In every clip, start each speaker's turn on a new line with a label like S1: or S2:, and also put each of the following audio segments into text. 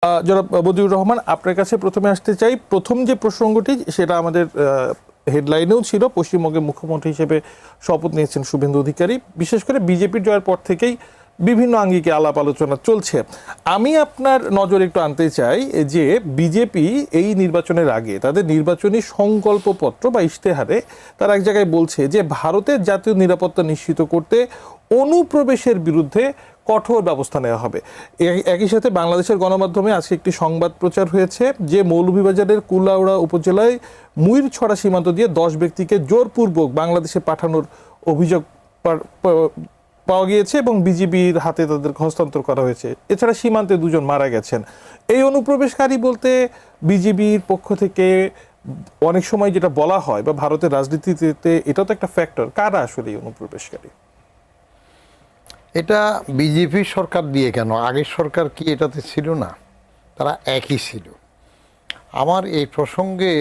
S1: জনাব বদিউর রহমান, আপনার কাছে প্রথমে আসতে চাই। প্রথম যে প্রসঙ্গটি সেটা আমাদের হেডলাইনেও ছিল, পশ্চিমবঙ্গের মুখ্যমন্ত্রী হিসেবে শপথ নিয়েছেন শুভেন্দু অধিকারী। বিশেষ করে বিজেপির জয়ের পর থেকেই বিভিন্ন আঙ্গিকে আলাপ আলোচনা চলছে। আমি আপনার নজর একটু আনতে চাই যে বিজেপি এই নির্বাচনের আগে তাদের নির্বাচনী সংকল্পপত্র বা ইশতেহারে তারা এক জায়গায় বলছে যে ভারতের জাতীয় নিরাপত্তা নিশ্চিত করতে অনুপ্রবেশের বিরুদ্ধে কঠোর ব্যবস্থা নেওয়া হবে। একই সাথে বাংলাদেশের গণমাধ্যমে আজকে একটি সংবাদ প্রচার হয়েছে যে মৌলভীবাজারের কুলাউড়া উপজেলায় মুইরছড়া সীমান্ত দিয়ে 10 ব্যক্তিকে জোরপূর্বক বাংলাদেশে পাঠানোর অভিযোগ পাওয়া গিয়েছে এবং বিজিবির হাতে তাদের হস্তান্তর করা হয়েছে। এছাড়া সীমান্তে 2 জন মারা গেছেন। এই অনুপ্রবেশকারী বলতে বিজিবির পক্ষ থেকে অনেক সময় যেটা বলা হয় বা ভারতের রাজনীতিতে এটা তো একটা ফ্যাক্টর, কারা আসলে এই অনুপ্রবেশকারী?
S2: এটা বিজেপি সরকার দিয়ে কেন, আগের সরকার কি এটাতে ছিল না? তারা একই ছিল। আমার এই প্রসঙ্গে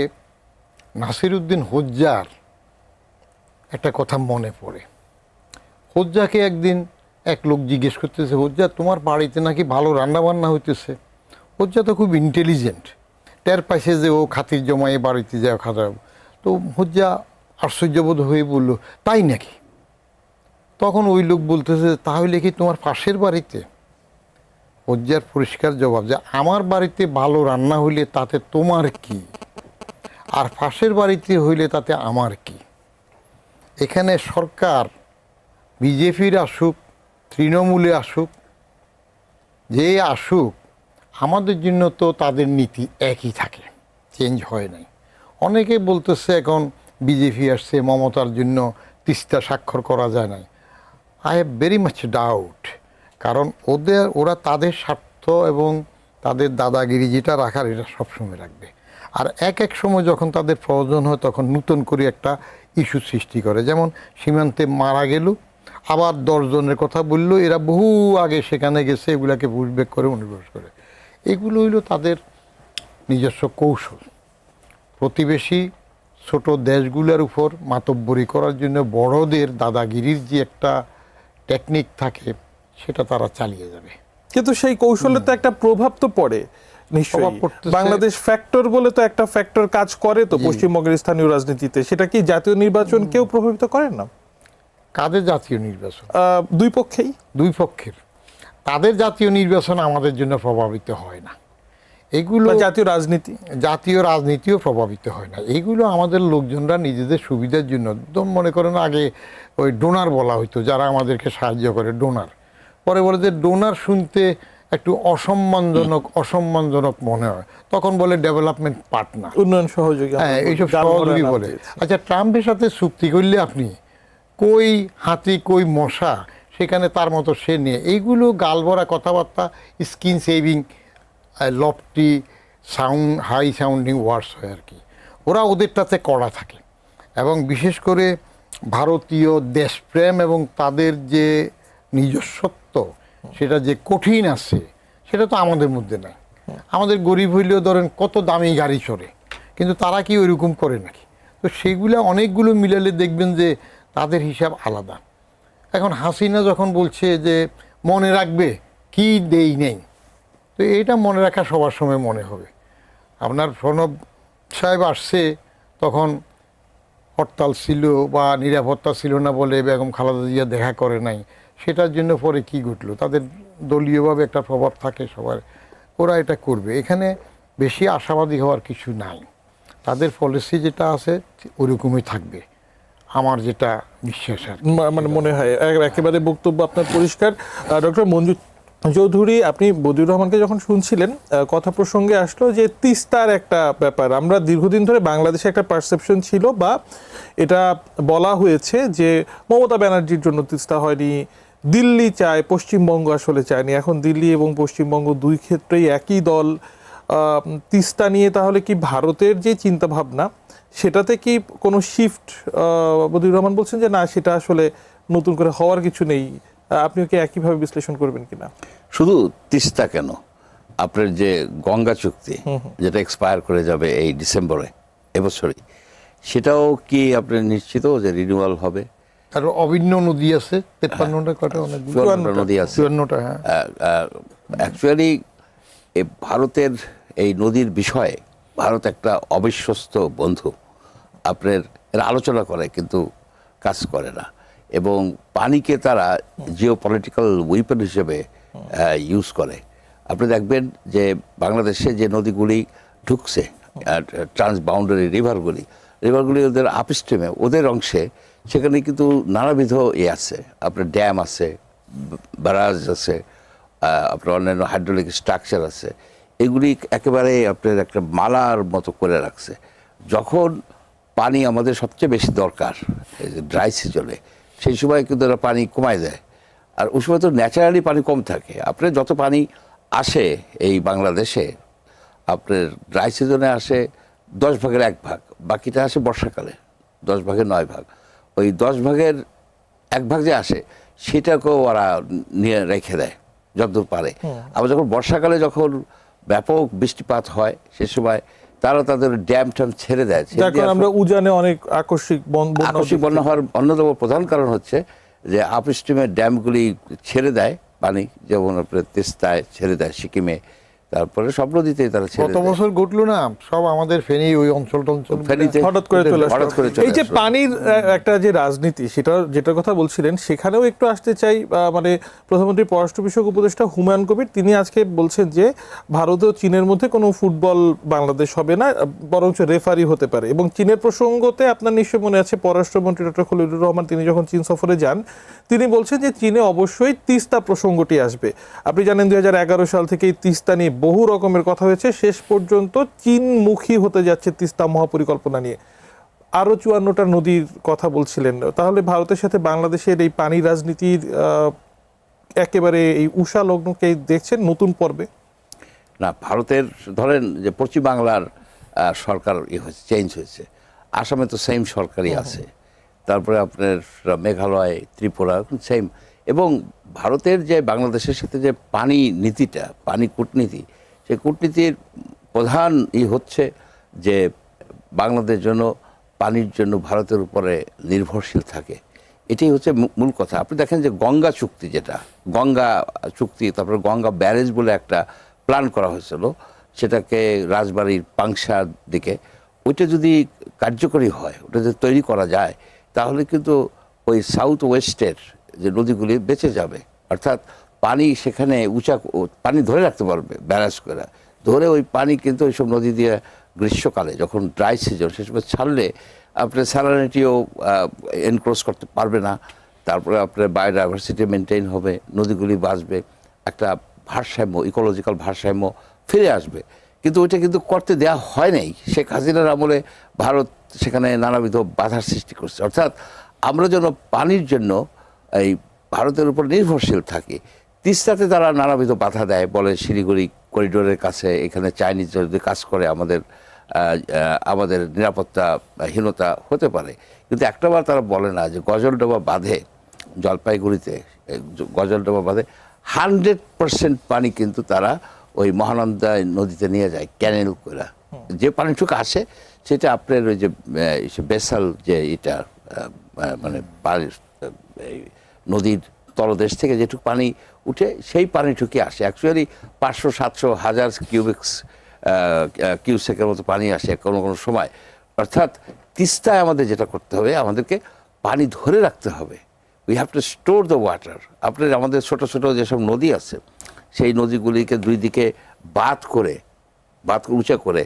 S2: নাসিরউদ্দিন হোজ্জার একটা কথা মনে পড়ে। হোজ্জাকে একদিন এক লোক জিজ্ঞেস করতেছে, হোজ্জা তোমার বাড়িতে নাকি ভালো রান্নাবান্না হইতেছে। হোজ্জা তো খুব ইন্টেলিজেন্ট, টের পাইছে যে ও খাতির জমায়ে বাড়িতে যায় খারাপ। তো হোজ্জা আশ্চর্যবোধ হয়ে বলল, তাই নাকি? তখন ওই লোক বলতেছে, তাহলে কি তোমার পাশের বাড়িতে? হোজ্জার পরিষ্কার জবাব যে আমার বাড়িতে ভালো রান্না হইলে তাতে তোমার কি, আর পাশের বাড়িতে হইলে তাতে আমার কি? এখানে সরকার বিজেপির আসুক, তৃণমূলে আসুক, যে আসুক, আমাদের জন্য তো তাদের নীতি একই থাকে, চেঞ্জ হয় নাই। অনেকে বলতেছে এখন বিজেপি আসছে মমতার জন্য তিস্তা স্বাক্ষর করা যায় নাই। I have very much doubt, কারণ ওরা তাদের স্বার্থ এবং তাদের দাদাগিরি যেটা রাখার এটা সবসময় রাখবে। আর এক সময় যখন তাদের প্রয়োজন হয় তখন নতুন করে একটা ইস্যু সৃষ্টি করে। যেমন সীমান্তে মারা গেল, আবার 10 জনের কথা বললো, এরা বহু আগে সেখানে গেছে, এগুলাকে পুশব্যাক করে অনুপ্রবেশ করে। এগুলো হইল তাদের নিজস্ব কৌশল। প্রতিবেশী ছোট দেশগুলোর উপর মাতব্বরি করার জন্য বড়দের দাদাগিরির যে একটা টেকনিক থাকে সেটা তারা চালিয়ে যাবে।
S1: কিন্তু সেই কৌশলে তো একটা প্রভাব তো পড়ে নিশ্চয়ই। বাংলাদেশ ফ্যাক্টর বলে তো একটা ফ্যাক্টর কাজ করে তো পশ্চিমবঙ্গের স্থানীয় রাজনীতিতে। সেটা কি জাতীয় নির্বাচন কেউ প্রভাবিত করেন না?
S2: কাদের জাতীয় নির্বাচন?
S1: দুই পক্ষেই,
S2: দুই পক্ষের। তাদের জাতীয় নির্বাচন আমাদের জন্য প্রভাবিত হয় না। এগুলো জাতীয় রাজনীতিও প্রভাবিত হয় না। এগুলো আমাদের লোকজনরা নিজেদের সুবিধার জন্য, মনে করেন আগে ওই ডোনার বলা হইতো, যারা আমাদেরকে সাহায্য করে ডোনার। পরে বলে যে ডোনার শুনতে একটু অসম্মানজনক মনে হয়, তখন বলে ডেভেলপমেন্ট পার্টনার,
S1: উন্নয়ন সহযোগী।
S2: হ্যাঁ, এইসব সহযোগী বলে। আচ্ছা, ট্রাম্পের সাথে চুক্তি করলে আপনি কই হাতি কই মশা, সেখানে তার মতো সে নিয়ে এইগুলো গালভরা কথাবার্তা, skin saving lofty high sounding words হয় আর কি। ওরা ওদেরটাতে কড়া থাকে, এবং বিশেষ করে ভারতীয় দেশপ্রেম এবং তাদের যে নিজস্বত্ব সেটা যে কঠিন আছে সেটা তো আমাদের মধ্যে নাই। আমাদের গরিব হইলেও ধরেন কত দামি গাড়ি চড়ে, কিন্তু তারা কি ওইরকম করে নাকি? তো সেগুলো অনেকগুলো মিলালে দেখবেন যে তাদের হিসাব আলাদা। এখন হাসিনা যখন বলছে যে মনে রাখবে কি দেই নেই, তো এইটা মনে রাখা সবার সময় মনে হবে। আপনার প্রণব সাহেব আসছে, তখন হরতাল ছিল বা নিরাপত্তা ছিল না বলে বেগম খালেদা জিয়া দেখা করে নাই। সেটার জন্য পরে কি ঘটলো? তাদের দলীয়ভাবে একটা প্রভাব থাকে সবার, ওরা এটা করবে। এখানে বেশি আশাবাদী হওয়ার কিছু নাই। তাদের পলিসি যেটা আছে ওইরকমই থাকবে, আমার যেটা বিশ্বাস। আর
S1: মানে মনে হয় একেবারে বক্তব্য আপনার পরিষ্কার। ডক্টর মঞ্জু চৌধুরী, আপনি বদিউর রহমানকে যখন শুনছিলেন, কথা প্রসঙ্গে আসলো যে তিস্তার একটা ব্যাপার। আমরা দীর্ঘদিন ধরে বাংলাদেশে একটা পারসেপশন ছিল বা এটা বলা হয়েছে যে মমতা ব্যানার্জির জন্য তিস্তা হয়নি, দিল্লি চায়, পশ্চিমবঙ্গ আসলে চায়নি। এখন দিল্লি এবং পশ্চিমবঙ্গ দুই ক্ষেত্রেই একই দল। তিস্তা নিয়ে তাহলে কি ভারতের যে চিন্তা ভাবনা সেটাতে কি কোনো শিফট? বদিউর রহমান বলছেন যে না, সেটা আসলে নতুন করে হওয়ার কিছু নেই। আপনিও কি একইভাবে বিশ্লেষণ করবেন কিনা?
S3: শুধু তিস্তা কেন, আপনার যে গঙ্গা চুক্তি যেটা এক্সপায়ার করে যাবে এই ডিসেম্বরে এবছরই, সেটাও কি আপনি নিশ্চিত যে রিনিউয়াল হবে?
S2: আর অভিন্ন নদী আছে 53টা, কটা?
S3: 54টা নদী আছে।
S2: 54টা। হ্যাঁ,
S3: অ্যাকচুয়ালি ভারতের এই নদীর বিষয়ে ভারত একটা অবিশ্বস্ত বন্ধু। আপনার এরা আলোচনা করে কিন্তু কাজ করে না, এবং পানিকে তারা জিও পলিটিক্যাল উইপন হিসেবে ইউজ করে। আপনি দেখবেন যে বাংলাদেশে যে নদীগুলি ঢুকছে, ট্রান্স বাউন্ডারি রিভারগুলি ওদের আপস্ট্রিমে, ওদের অংশে, সেখানে কিন্তু নানাবিধ আছে, আপনার ড্যাম আছে, ব্যারাজ আছে, আপনার অন্যান্য হাইড্রোলিক স্ট্রাকচার আছে। এগুলি একেবারে আপনার একটা মালার মতো করে রাখছে। যখন পানি আমাদের সবচেয়ে বেশি দরকার, এই যে ড্রাই সিজনে, সেই সময় কিন্তু এরা পানি কমায় দেয়। আর ওই সময় তো ন্যাচারালি পানি কম থাকে। আপনার যত পানি আসে এই বাংলাদেশে, আপনার ড্রাই সিজনে আসে 10 ভাগের 1 ভাগ, বাকিটা আসে বর্ষাকালে 10 ভাগের 9 ভাগ। ওই 10 ভাগের 1 ভাগ যে আসে সেটাকেও ওরা নিয়ে রেখে দেয় যতদূর পারে। আবার যখন বর্ষাকালে যখন ব্যাপক বৃষ্টিপাত হয়, সে সময় তারা তাদের ড্যাম ট্যাম ছেড়ে দেয়।
S1: আমরা উজানে অনেক আকস্মিক
S3: বন্যা হওয়ার অন্যতম প্রধান কারণ হচ্ছে যে আপস্ট্রিমের ড্যামগুলি ছেড়ে দেয় পানি, যেমন আপনার তেস্তায় ছেড়ে দেয়, সিকিমে, তারপরে সব নদীতেই তারা ছেড়ে
S2: গত
S3: দেয়।
S2: বছর ঘটলো না সব আমাদের ফেনী ওই অঞ্চল
S3: ফেনীতে
S1: হঠাৎ করে চলে আসলো। এই যে
S3: আসলো।
S1: পানির একটা যে রাজনীতি, সেটা যেটার কথা বলছিলেন, সেখানেও একটু আসতে চাই। মানে প্রধানমন্ত্রী পররাষ্ট্র বিষয়ক উপদেষ্টা হুমায়ুন কবির তিনি আজকে বলছেন যে ভারত ও চীনের মধ্যে কোনো ফুটবল বাংলাদেশ হবে না, বরঞ্চ রেফারি হতে পারে। এবং চীনের প্রসঙ্গতে আপনার নিশ্চয় মনে আছে পররাষ্ট্রমন্ত্রী ডক্টর খলিলুর রহমান তিনি যখন চীন সফরে যান, তিনি বলছেন যে চীনে অবশ্যই তিস্তা প্রসঙ্গটি আসবে। আপনি জানেন 2011 সাল থেকেই তিস্তা নিয়ে বহু রকমের কথা হয়েছে, শেষ পর্যন্ত চীনমুখী হতে যাচ্ছে তিস্তা মহাপরিকল্পনা নিয়ে। আরো 54টা নদীর কথা বলছিলেন। তাহলে ভারতের সাথে বাংলাদেশের এই পানি রাজনীতির একেবারে এই উষা লগ্নকে দেখছেন নতুন পর্বে?
S3: না, ভারতের ধরেন যে পশ্চিম বাংলার সরকার হয়েছে, চেঞ্জ হয়েছে, আসামে তো সেম সরকারই আছে, তারপরে আপনার মেঘালয়, ত্রিপুরা সেম। এবং ভারতের যে বাংলাদেশের সাথে যে পানি নীতিটা, পানি কূটনীতি, সেই কূটনীতির প্রধান হচ্ছে যে বাংলাদেশ জন্য পানির জন্য ভারতের উপরে নির্ভরশীল থাকে। এটাই হচ্ছে মূল কথা। আপনি দেখেন যে গঙ্গা চুক্তি, যেটা গঙ্গা চুক্তি, তারপরে গঙ্গা ব্যারেজ বলে একটা প্ল্যান করা হয়েছিল, সেটাকে রাজবাড়ির পাংশার দিকে, ওইটা যদি কার্যকরী হয়, ওটা যদি তৈরি করা যায়, তাহলে কিন্তু ওই সাউথ ওয়েস্টের যে নদীগুলি বেঁচে যাবে। অর্থাৎ পানি সেখানে পানি ধরে রাখতে পারবে, ব্যারাজ করে ধরে ওই পানি কিন্তু ওইসব নদী দিয়ে গ্রীষ্মকালে যখন ড্রাই সিজন, সে সময় ছাড়লে আপনার স্যালানিটিও এনক্রোচ করতে পারবে না, তারপরে আপনার বায়োডাইভার্সিটি মেনটেন হবে, নদীগুলি বাঁচবে, একটা ভারসাম্য, ইকোলজিক্যাল ভারসাম্য ফিরে আসবে। কিন্তু ওইটা কিন্তু করতে দেওয়া হয় নাই। শেখ হাসিনার আমলে ভারত সেখানে নানাবিধ বাধার সৃষ্টি করছে। অর্থাৎ আমরা যেন পানির জন্য এই ভারতের উপর নির্ভরশীল থাকি। তিস্তাতে তারা নানাবিধ বাধা দেয়, বলে শিলিগুড়ি করিডোরের কাছে এখানে চাইনিজ যদি কাজ করে আমাদের নিরাপত্তাহীনতা হতে পারে। কিন্তু একটাবার তারা বলে না যে গজলডোবা বাঁধে, জলপাইগুড়িতে গজলডোবা বাঁধে 100% পানি কিন্তু তারা ওই মহানন্দা নদীতে নিয়ে যায় ক্যানেল করে। যে পানিটুকু আসে সেটা আপনার ওই যে বেসাল যে এটা মানে নদীর তলদেশ থেকে যেটুকু পানি উঠে সেই পানিটুকুই আসে। অ্যাকচুয়ালি 500, 700, 1000 কিউসেকের মতো পানি আসে কোনো কোনো সময়। অর্থাৎ তিস্তায় আমাদের যেটা করতে হবে, আমাদেরকে পানি ধরে রাখতে হবে। We have to store the water. আপনার আমাদের ছোট ছোট যেসব নদী আছে, সেই নদীগুলিকে দুই দিকে বাঁধ উঁচা করে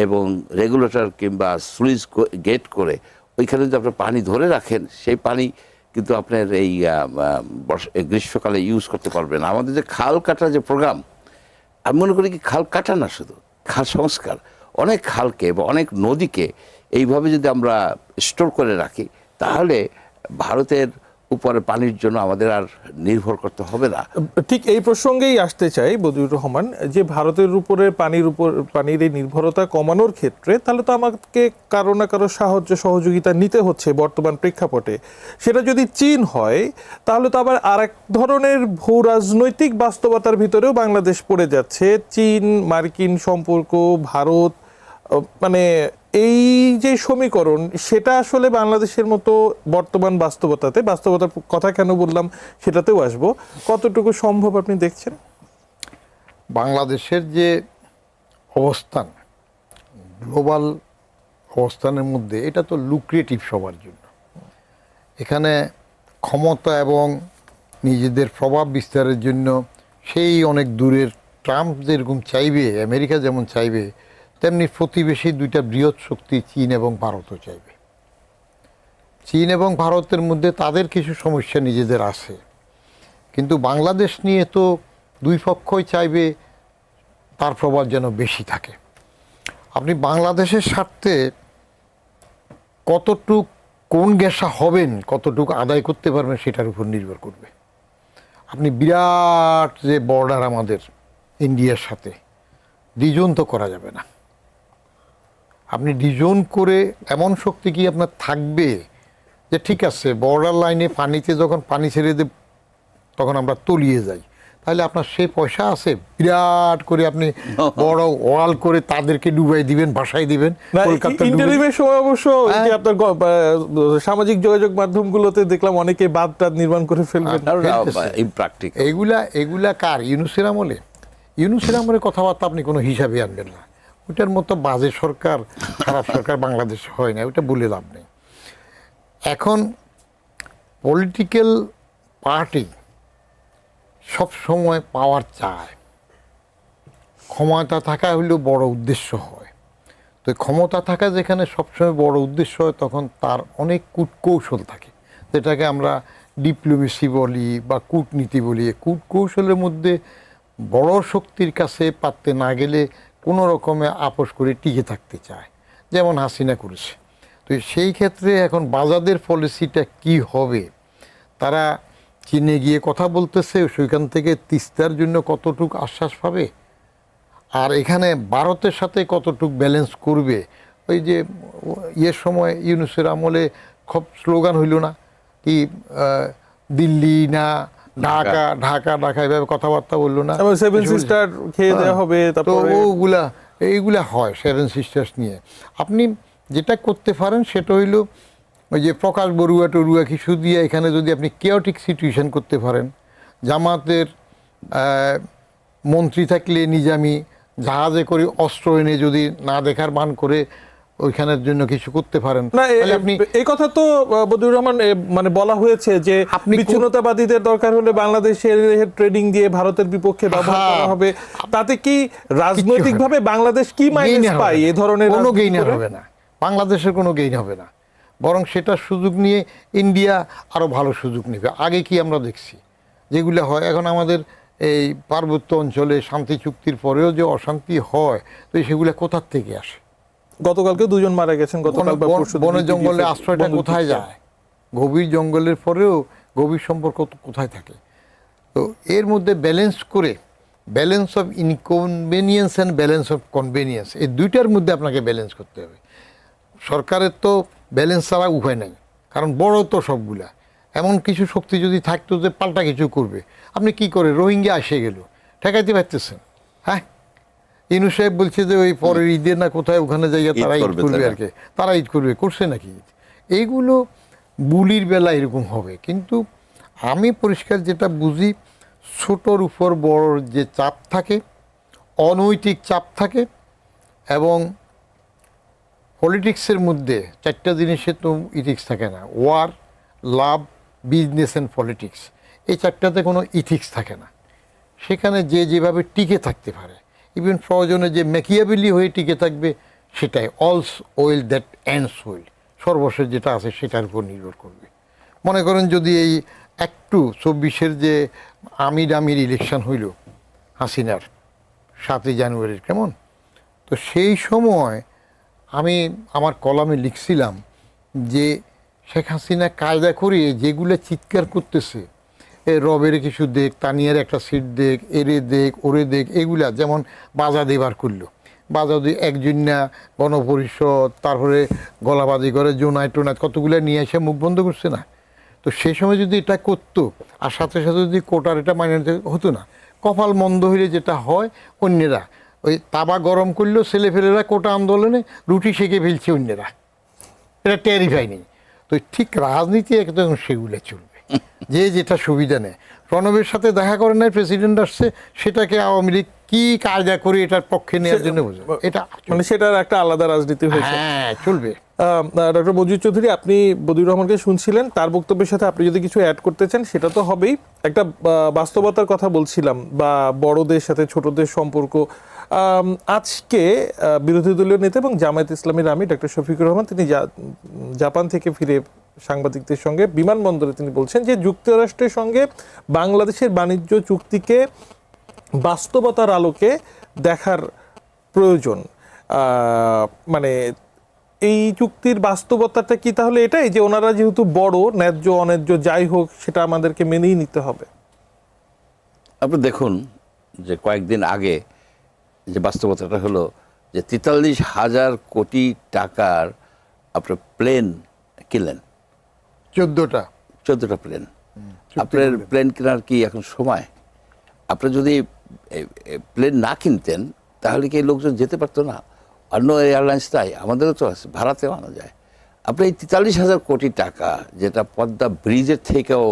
S3: এবং রেগুলেটর কিংবা স্লুইস গেট করে ওইখানে যদি আপনি পানি ধরে রাখেন, সেই পানি কিন্তু আপনার এই গ্রীষ্মকালে ইউজ করতে পারবেন। আমাদের যে খাল কাটার যে প্রোগ্রাম, আমি মনে করি কি খাল কাটা না, শুধু খাল সংস্কার। অনেক খালকে বা অনেক নদীকে এইভাবে যদি আমরা স্টোর করে রাখি, তাহলে ভারতের উপরে পানির জন্য আমাদের আর নির্ভর করতে হবে না।
S1: ঠিক এই প্রসঙ্গেই আসতে চাই বদিউর রহমান, যে ভারতের উপরে পানির এই নির্ভরতা কমানোর ক্ষেত্রে তাহলে তো আমাকে কারো না কারো সাহায্য সহযোগিতা নিতে হচ্ছে বর্তমান প্রেক্ষাপটে। সেটা যদি চীন হয়, তাহলে তো আবার আরেক ধরনের ভূ রাজনৈতিক বাস্তবতার ভিতরেও বাংলাদেশ পড়ে যাচ্ছে। চীন মার্কিন সম্পর্ক, ভারত, মানে এই যে সমীকরণ, সেটা আসলে বাংলাদেশের মতো বর্তমান বাস্তবতার কথা কেন বললাম সেটাতেও আসবো, কতটুকু সম্ভব আপনি দেখছেন?
S2: বাংলাদেশের যে অবস্থান, গ্লোবাল অবস্থানের মধ্যে, এটা তো লুক্রেটিভ সবার জন্য। এখানে ক্ষমতা এবং নিজেদের প্রভাব বিস্তারের জন্য সেই অনেক দূরের ট্রাম্প যেরকম চাইবে, আমেরিকা যেমন চাইবে, তেমনি প্রতিবেশী দুইটা বৃহৎ শক্তি চীন এবং ভারতও চাইবে। চীন এবং ভারতের মধ্যে তাদের কিছু সমস্যা নিজেদের আছে, কিন্তু বাংলাদেশ নিয়ে তো দুই পক্ষই চাইবে তার প্রভাব যেন বেশি থাকে। আপনি বাংলাদেশের স্বার্থে কতটুক কোন গ্যাসা হবেন, কতটুক আদায় করতে পারবেন সেটার উপর নির্ভর করবে। আপনি বিরাট যে বর্ডার আমাদের ইন্ডিয়ার সাথে, ডিজোন তো করা যাবে না। আপনি ডিজোন করে এমন শক্তি কি আপনার থাকবে যে ঠিক আছে বর্ডার লাইনে পানিতে যখন পানি ছেড়ে দেব তখন আমরা তলিয়ে যাই, তাহলে আপনার সেই পয়সা আছে বিরাট করে আপনি বড় ওয়াল করে তাদেরকে ডুবাই দিবেন, ভাসাই দিবেন। কলকাতা
S1: ইন্টারিমের সময় অবশ্য এই যে আপনার সামাজিক যোগাযোগ মাধ্যমগুলোতে দেখলাম অনেকে বাঁধ টাদ নির্মাণ করে ফেলবেন।
S3: ইমপ্র্যাকটিক্যাল।
S2: এগুলা কার? ইউনূসের আমলে? ইউনূসের আমলে কথাবার্তা আপনি কোনো হিসাবে আনবেন না। ওইটার মতো বাজে সরকার, খারাপ সরকার বাংলাদেশে হয় না, ওইটা বলে লাভ নেই। এখন পলিটিক্যাল পার্টি সব সময় পাওয়ার চায়, ক্ষমতা থাকা হইলেও বড় উদ্দেশ্য হয়। তো ক্ষমতা থাকা যেখানে সবসময় বড় উদ্দেশ্য হয়, তখন তার অনেক কূটকৌশল থাকে, যেটাকে আমরা ডিপ্লোমেসি বলি বা কূটনীতি বলি। কূটকৌশলের মধ্যে বড় শক্তির কাছে পারতে না গেলে কোনো রকমে আপোষ করে টিকে থাকতে চায়, যেমন হাসিনা করেছে। তো সেই ক্ষেত্রে এখন বাজাদের পলিসিটা কি হবে, তারা চীনে গিয়ে কথা বলতেছে, সেখান থেকে তিস্তার জন্য কতটুকু আশ্বাস পাবে, আর এখানে ভারতের সাথে কতটুকু ব্যালেন্স করবে। ওই যে ইয়ের সময় ইউনূসের আমলে খুব স্লোগান হইল না কি, দিল্লি না ঢাকা, ঢাকা ঢাকা, এভাবে কথাবার্তা বললো না,
S1: সেভেন সিস্টার খেয়ে দেওয়া হবে।
S2: তো এইগুলা হয় সেভেন সিস্টার্স নিয়ে। আপনি যেটা করতে পারেন সেটা হইল ওই যে প্রকাশ বড়ুয়া টরুয়া কিছু দিয়ে এখানে যদি আপনি কেওটিক সিচুয়েশন করতে পারেন, জামাতের মন্ত্রী থাকলে নিজামি জাহাজে করে অস্ত্র এনে যদি না দেখার ভান করে ওইখানের জন্য কিছু করতে পারেন, তাহলে আপনি
S1: এই কথা তো বদিউর রহমান মানে বলা হয়েছে যে বিচ্ছিন্নতাবাদীদের দরকার হলে বাংলাদেশের ট্রেডিং দিয়ে ভারতের বিপক্ষে ব্যবহার করা হবে। তাতে কি রাজনৈতিকভাবে বাংলাদেশ কি মাইনাস পায়? এই ধরনের
S2: কোনো গেইন হবে না, বাংলাদেশের কোনো গেইন হবে না, বরং সেটা সুযোগ নিয়ে ইন্ডিয়া আরও ভালো সুযোগ নেবে। আগে কি আমরা দেখছি যেগুলো হয়, এখন আমাদের এই পার্বত্য অঞ্চলে শান্তি চুক্তির পরেও যে অশান্তি হয়, তো সেগুলো কোথার থেকে আসে?
S1: গতকালকে দুজন মারা গেছেন, গতকাল
S2: বনে জঙ্গলে আশ্রয়টা কোথায় যায়? গভীর জঙ্গলের পরেও গভীর সম্পর্ক কোথায় থাকে? তো এর মধ্যে ব্যালেন্স করে, balance of inconvenience and balance of convenience, এই দুইটার মধ্যে আপনাকে ব্যালেন্স করতে হবে। সরকারের তো ব্যালেন্স ছাড়া উপায় নাই, কারণ বড় তো সবগুলা। এমন কিছু শক্তি যদি থাকতো যে পাল্টা কিছু করবে, আপনি কি করে রোহিঙ্গা এসে গেল, ঠেকাইতে পারতেছেন? হ্যাঁ, ইনু সাহেব বলছে যে ওই পরের ঈদের না কোথায় ওখানে যাইয়া তারা ঈদ করবে, আর কি তারা ঈদ করবে, করছে নাকি ঈদ? এইগুলো বুলির বেলা এরকম হবে। কিন্তু আমি পরিষ্কার যেটা বুঝি, ছোটোর উপর বড়র যে চাপ থাকে, অনৈতিক চাপ থাকে, এবং পলিটিক্সের মধ্যে চারটা জিনিসে তো ইথিক্স থাকে না, war, love, business and politics, এই চারটাতে কোনো ইথিক্স থাকে না। সেখানে যে যেভাবে টিকে থাকতে পারে, ইভেন প্রয়োজনে যে ম্যাকিয়াবেলি হয়ে টিকে থাকবে, সেটাই all's well that ends well, সর্বশেষ যেটা আছে সেটার উপর নির্ভর করবে। মনে করেন যদি এই একটু 24-এর যে আমির ইলেকশন হইল হাসিনার 7ই জানুয়ারির, কেমন, তো সেই সময় আমি আমার কলামে লিখছিলাম যে শেখ হাসিনা কায়দা করে যেগুলো চিৎকার করতেছে, এ রবের কিছু দেখ, তানিয়ার একটা সিট দেখ, এরে দেখ, ওরে দেখ, এগুলা যেমন বাজা দেবার করলো, বাজা দিয়ে একজন না গণপরিষদ, তারপরে গলাবাজি করে জোনায় টোনায় কতগুলো নিয়ে এসে মুখ বন্ধ করছে না? তো সেই সময় যদি এটা করতো, আর সাথে সাথে যদি কোটার এটা মাইনে হতো না, কপাল মন্দ হইলে যেটা হয়, অন্যেরা ওই তাবা গরম করলেও ছেলেফেলেরা কোটা আন্দোলনে রুটি সেঁকে ফেলছে অন্যেরা, এটা টেরিফাই নেই। তো ঠিক রাজনীতি একদম সেগুলো চলবে, যে যেটা সুবিধা নেয়। প্রণবের সাথে দেখা করে নাই, প্রেসিডেন্ট আসছে, সেটাকে আওয়ামী লীগ কি কায়দা করে এটার পক্ষে নেওয়ার জন্য বোঝে এটা
S1: মানে সেটার একটা আলাদা রাজনীতি হয়েছে।
S2: হ্যাঁ চলবে।
S1: ডক্টর মঞ্জুর চৌধুরী, আপনি বদিউর রহমানকে শুনছিলেন, তার বক্তব্যের সাথে আপনি যদি কিছু অ্যাড করতে চান সেটা তো হবেই। একটা বাস্তবতার কথা বলছিলাম, বা বড়দের সাথে ছোটদের সম্পর্ক। আজকে বিরোধী দলীয় নেতা এবং জামায়াত ইসলামীর আমির ডক্টর শফিকুর রহমান, তিনি জাপান থেকে ফিরে সাংবাদিকদের সঙ্গে বিমানবন্দরে তিনি বলছেন যে যুক্তরাষ্ট্রের সঙ্গে বাংলাদেশের বাণিজ্য চুক্তিকে বাস্তবতার আলোকে দেখার প্রয়োজন। মানে এই চুক্তির বাস্তবতাটা কি তাহলে এটাই যে ওনারা যেহেতু বড়, ন্যায্য অন্যায্য যাই হোক সেটা আমাদেরকে মেনেই নিতে হবে?
S3: আপনি দেখুন যে কয়েকদিন আগে যে বাস্তবতাটা হলো যে 43,000 কোটি টাকার আপনার প্লেন কিনলেন,
S2: 14টা
S3: প্লেন। আপনার প্লেন কেনার কি এখন সময়? আপনি যদি প্লেন না কিনতেন তাহলে কি এই লোকজন যেতে পারতো না? অন্য এয়ারলাইন্স তাই, আমাদেরও তো আছে, ভাড়াতেও আনা যায়। আপনি এই 43,000 কোটি টাকা, যেটা পদ্মা ব্রিজের থেকেও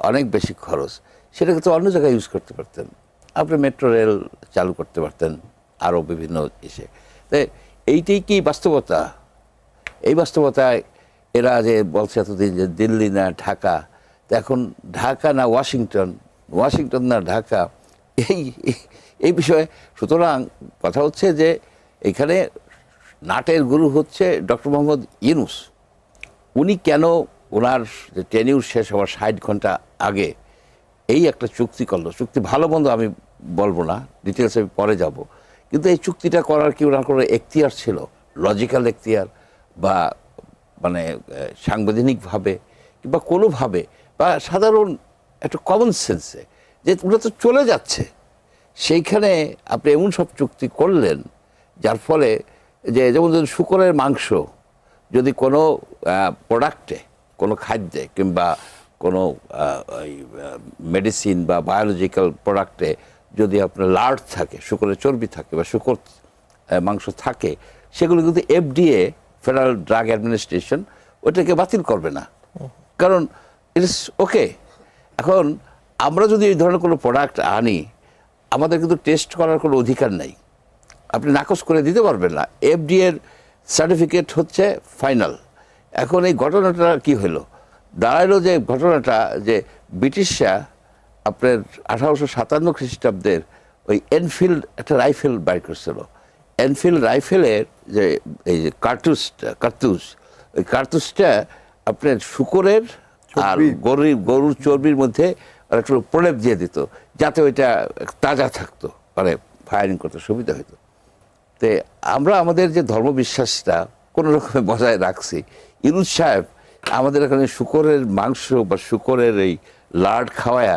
S3: অনেক বেশি খরচ, সেটাকে তো অন্য জায়গায় ইউজ করতে পারতেন। আপনি মেট্রো রেল চালু করতে পারতেন, আরও বিভিন্ন এসে। তাই এইটাই কি বাস্তবতা? এই বাস্তবতায় এরা যে বলছে এতদিন যে দিল্লি না ঢাকা, তো এখন ঢাকা না ওয়াশিংটন, ওয়াশিংটন না ঢাকা, এই বিষয়ে। সুতরাং কথা হচ্ছে যে এখানে নাটের গুরু হচ্ছে ডক্টর মোহাম্মদ ইউনূস। উনি কেন ওনার যে টেনিউর শেষ হওয়ার 60 ঘন্টা আগে এই একটা চুক্তি করলো? চুক্তি ভালো মন্দ আমি বলবো না, ডিটেলসে আমি পরে যাব, কিন্তু এই চুক্তিটা করার কি ওনার কোনো এখতিয়ার ছিল? লজিক্যাল এখতিয়ার, বা মানে সাংবিধানিকভাবে, কিংবা কোনোভাবে, বা সাধারণ একটা কমন সেন্সে যে ওরা তো চলে যাচ্ছে, সেইখানে আপনি এমন সব চুক্তি করলেন যার ফলে যে যেমন ধরুন শূকরের মাংস যদি কোনো প্রোডাক্টে, কোনো খাদ্যে, কিংবা কোনো মেডিসিন বা বায়োলজিক্যাল প্রোডাক্টে যদি আপনার লার্ড থাকে, শূকরের চর্বি থাকে বা শূকর মাংস থাকে, সেগুলো কিন্তু FDA, ফেডারেল ড্রাগ অ্যাডমিনিস্ট্রেশন, ওটাকে বাতিল করবে না, কারণ ইট ইস ওকে। এখন আমরা যদি এই ধরনের কোনো প্রোডাক্ট আনি, আমাদের কিন্তু টেস্ট করার কোনো অধিকার নেই, আপনি নাকচ করে দিতে পারবেন না। FDA এর সার্টিফিকেট হচ্ছে ফাইনাল। এখন এই ঘটনাটা কি হলো? দাঁড়াইলো যে ঘটনাটা যে ব্রিটিশরা আপনার 1857 খ্রিস্টাব্দের ওই এনফিল্ড একটা রাইফেল বাইর করছিল। এনফিল্ড রাইফেলের যে এই যে কার্তুজ, ওই কার্তুজটা আপনার শূকরের আর গরুর চর্বির মধ্যে একটু প্রলেপ দিয়ে দিত, যাতে ওইটা তাজা থাকতো, মানে ফায়ারিং করতে সুবিধা হতো। তো আমরা আমাদের যে ধর্মবিশ্বাসটা কোনো রকমে বজায় রাখছি। ইউনূস সাহেব আমাদের এখানে শূকরের মাংস বা শূকরের এই লার্ড খাওয়ায়া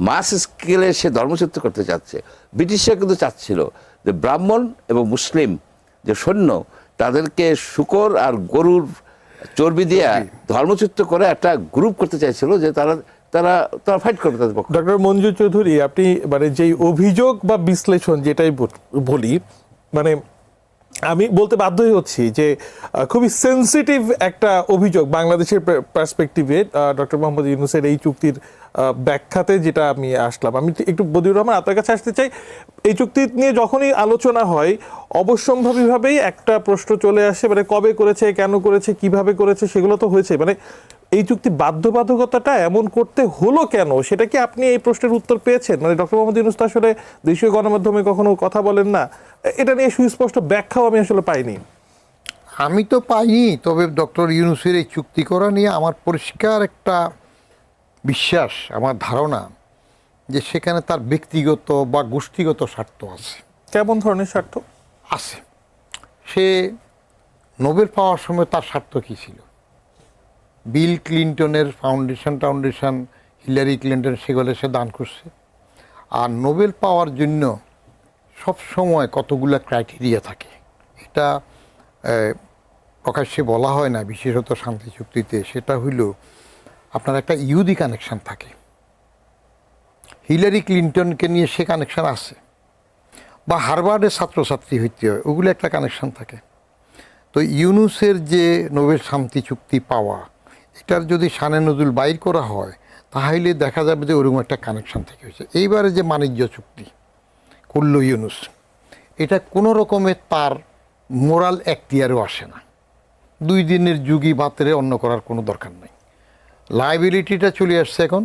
S3: মাস স্কেলে সে ধর্মচ্যুত করতে চাচ্ছে। ব্রিটিশরা কিন্তু চাচ্ছিল যে ব্রাহ্মণ এবং মুসলিম যে সৈন্য, তাদেরকে শূকর আর গরুর চর্বি দিয়া ধর্মচ্যুত করে একটা গ্রুপ করতে চাইছিল, যে তারা তারা তারা ফাইট করবে তাদের পক্ষে।
S1: ডক্টর মঞ্জুর চৌধুরী, আপনি মানে যেই অভিযোগ বা বিশ্লেষণ যেটাই বলি, মানে আমি বলতে বাধ্যই হচ্ছি যে খুবই সেন্সিটিভ একটা অভিযোগ বাংলাদেশের পার্সপেক্টিভে ডক্টর মোহাম্মদ ইউনূসের এই চুক্তির ব্যাখ্যাতে যেটা আমি আসলাম। আমি একটু বদিউর রহমান আপনার কাছে আসতে চাই। এই চুক্তি নিয়ে যখনই আলোচনা হয় অবশ্যম্ভাবীভাবেই একটা প্রশ্ন চলে আসে, মানে কবে করেছে, কেন করেছে, কিভাবে করেছে, সেগুলো তো হয়েছে, মানে এই চুক্তি বাধ্যবাধকতাটা এমন করতে হলো কেন, সেটা কি আপনি এই প্রশ্নের উত্তর পেয়েছেন? মানে ডক্টর মোহাম্মদ ইউনূস তো আসলে দেশীয় গণমাধ্যমে কখনো কথা বলেন না, এটা নিয়ে সুস্পষ্ট ব্যাখ্যাও আমি আসলে পাইনি।
S2: আমি তো পাইনি, তবে ডক্টর ইউনূসের এই চুক্তি করা নিয়ে আমার পরিষ্কার একটা বিশ্বাস, আমার ধারণা যে সেখানে তার ব্যক্তিগত বা গোষ্ঠীগত স্বার্থ আছে।
S1: কেমন ধরনের স্বার্থ
S2: আছে? সে নোবেল পাওয়ার সময় তার স্বার্থ কী ছিল? বিল ক্লিন্টনের ফাউন্ডেশন, হিলারি ক্লিন্টন, সেগুলো সে দান করছে। আর নোবেল পাওয়ার জন্য সব সময় কতগুলো ক্রাইটেরিয়া থাকে, এটা প্রকাশ্যে বলা হয় না, বিশেষত শান্তি চুক্তিতে। সেটা হইল আপনার একটা ইহুদি কানেকশান থাকে। হিলারি ক্লিন্টনকে নিয়ে সে কানেকশান আছে, বা হার্ভার্ডের ছাত্রছাত্রী হইতে হয়, ওগুলো একটা কানেকশান থাকে। তো ইউনূসের যে নোবেল শান্তি চুক্তি পাওয়া, এটার যদি শানে নজুল বাইর করা হয়, তাহলে দেখা যাবে যে ওরকম একটা কানেকশান থেকে হয়েছে। এইবারে যে বাণিজ্য চুক্তি, করলো ইউনুস, এটা কোনো রকমের তার মোরাল এখতিয়ারও আসে না। 2 দিনের যুগী বাতেরে অন্য করার কোনো দরকার নাই। লাইবিলিটিটা চলে আসছে এখন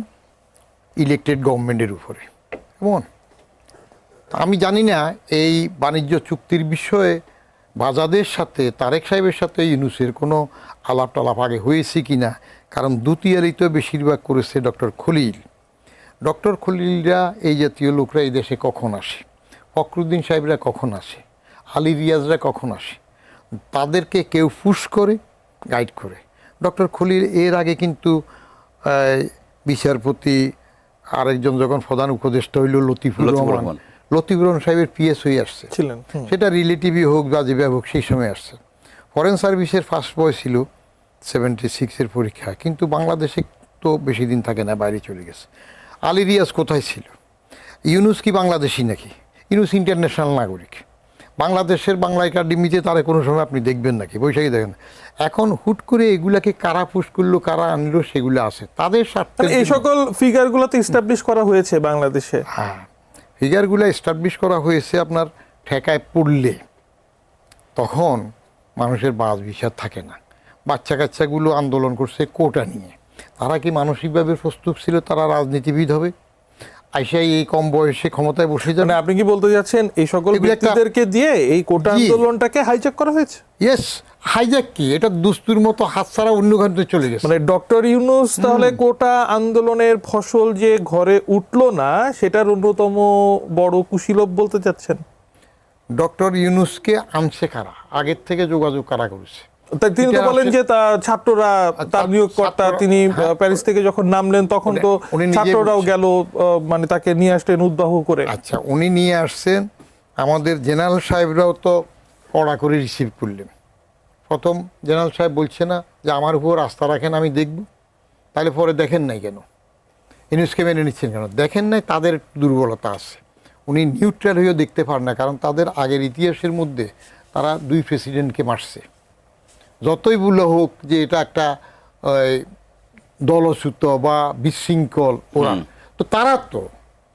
S2: ইলেকটেড গভর্নমেন্টের উপরে। কেমন আমি জানি না এই বাণিজ্য চুক্তির বিষয়ে বাজাদের সাথে তারেক সাহেবের সাথে ইউনুসের কোনো আলাপ টালাপ আগে হয়েছে কি না, কারণ দুতিয়ারি তো বেশিরভাগ করেছে ডক্টর খলিল। ডক্টর খলিলরা এই জাতীয় লোকরা এই দেশে কখন আসে, ফখরুদ্দিন সাহেবরা কখন আসে, আলী রিয়াজরা কখন আসে, তাদেরকে কেউ পুশ করে গাইড করে। ডক্টর খলিল এর আগে কিন্তু বিচারপতি আরেকজন যখন প্রধান উপদেষ্টা হইল লতিফুর রহমান, লতিফুর রহমান সাহেবের পিএস হয়ে আসছে
S1: ছিলেন।
S2: সেটা রিলেটিভই হোক বা যেভাবে হোক সেই সময় আসছে। ফরেন সার্ভিসের ফার্স্ট বয় ছিল 76-এর পরীক্ষা, কিন্তু বাংলাদেশে তো বেশি দিন থাকে না, বাইরে চলে গেছে। আলী রিয়াজ কোথায় ছিল? ইউনুস কি বাংলাদেশি নাকি? ইউনুস ইন্টারন্যাশনাল নাগরিক। বাংলাদেশের বাংলা একাডেমিতে তারা কোনো সময় আপনি দেখবেন নাকি? বৈশাখী দেখেন। এখন হুট করে এগুলাকে কারা পুশ করলো, কারা আনলো, সেগুলো আছে তাদের স্বার্থে।
S1: এই সকল ফিগারগুলো তো এস্টাবলিশ করা হয়েছে বাংলাদেশে।
S2: হ্যাঁ, ফিগারগুলো এস্টাবলিশ করা হয়েছে। আপনার ঠেকায় পড়লে তখন মানুষের বাস বিচার থাকে না। বাচ্চা কাচ্চাগুলো আন্দোলন করছে কোটা নিয়ে, তারা কি মানসিকভাবে প্রস্তুত ছিল তারা রাজনীতিবিদ হবে? আইসাই এই কম বয়সে ক্ষমতায় বসে যান।
S1: মানে আপনি কি বলতে যাচ্ছেন এই সকল ব্যক্তিদেরকে দিয়ে এই কোটা আন্দোলনটাকে হাইজ্যাক করা হয়েছে?
S2: ইয়েস, হাইজ্যাক কি, এটা দুস্তুর মতো হাত ছাড়া অন্য ঘাটে চলে গেছে।
S1: মানে ডক্টর ইউনুস তাহলে কোটা আন্দোলনের ফসল যে ঘরে উঠলো না সেটার অন্যতম বড় কুশীলব বলতে চাচ্ছেন?
S2: ডক্টর ইউনুসকে আনছে কারা, আগের থেকে যোগাযোগ কারা করেছে?
S1: তাই তিনি তো বলেন যে ছাত্ররা তার নিয়োগকর্তা, তিনি প্যারিস থেকে যখন নামলেন তখন তো ছাত্ররাও গেল, মানে তাকে নিয়ে আসলেন উদ্বাহ করে।
S2: আচ্ছা, উনি নিয়ে আসছেন, আমাদের জেনারেল সাহেবরাও তো কড়া করে রিসিভ করলেন। প্রথম জেনারেল সাহেব বলছে না যে আমার উপর আস্থা রাখেন, আমি দেখব। তাহলে পরে দেখেন নাই কেন? ইউনুসকে মেনে নিচ্ছেন কেন? দেখেন নাই তাদের দুর্বলতা আছে। উনি নিউট্রাল হয়েও দেখতে পারেন না, কারণ তাদের আগের ইতিহাসের মধ্যে তারা 2 প্রেসিডেন্টকে মারছে। যতই বলে হোক যে এটা একটা দলচ্যুত বা বিশৃঙ্খল ওরা, তো তারা তো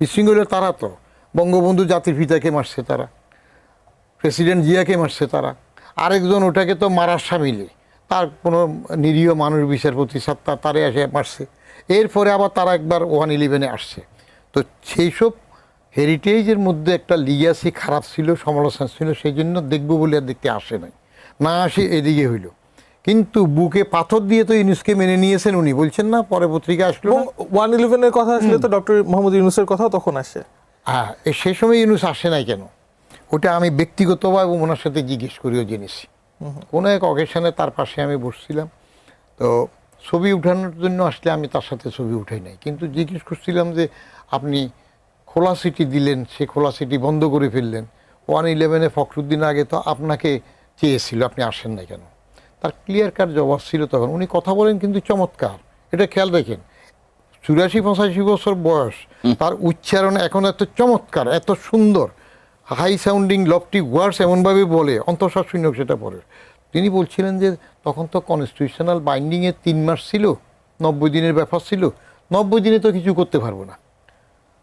S2: বিশৃঙ্খল, তারা তো বঙ্গবন্ধু জাতির পিতাকে মারছে, তারা প্রেসিডেন্ট জিয়াকে মারছে, তারা আরেকজন ওটাকে তো মারার সামিলে, তার কোনো নিরীহ মানুষ বিচারপতি সত্তা তারে এসে মারছে। এরপরে আবার তারা একবার 111-এ আসছে। তো সেই সব হেরিটেজের মধ্যে একটা লিগাসি খারাপ ছিল, সমালোচনা ছিল, সেই জন্য দেখবো বলে আর দেখতে আসে নাই, না আসে এদিকে হইল। কিন্তু বুকে পাথর দিয়ে তো ইউনুসকে মেনে নিয়েছেন উনি, বলছেন না? পরে পত্রিকা আসলো
S1: 111-এর কথা আসলে তো ডক্টর মোহাম্মদ ইউনুসের কথা তখন আসে।
S2: হ্যাঁ, সে সময় ইউনুস আসে নাই কেন? ওটা আমি ব্যক্তিগতভাবে ওনার সাথে জিজ্ঞেস করিও জেনেছি। কোনো এক অকেশনে তার পাশে আমি বসছিলাম, তো ছবি উঠানোর জন্য আসলে আমি তার সাথে ছবি উঠাই নাই, কিন্তু জিজ্ঞেস করছিলাম যে আপনি খোলা সিটি দিলেন, সে খোলা সিটি বন্ধ করে ফেললেন। 111-এ ফখরুদ্দিন আগে তো আপনাকে চেয়েছিল, আপনি আসেন নাই কেন? তার ক্লিয়ার কাট জবাব ছিল তখন। উনি কথা বলেন কিন্তু চমৎকার, এটা খেয়াল রাখেন। 84-85 বছর বয়স, তার উচ্চারণ এখন এত চমৎকার, এত সুন্দর, হাই সাউন্ডিং লফটি ওয়ার্ডস এমনভাবে বলে, অন্তঃশ্বাস শূন্য সেটা পড়ে। তিনি বলছিলেন যে তখন তো কনস্টিটিউশনাল বাইন্ডিংয়ে 3 মাস ছিল, 90 দিনের ব্যাপার ছিল। 90 দিনে তো কিছু করতে পারবো না।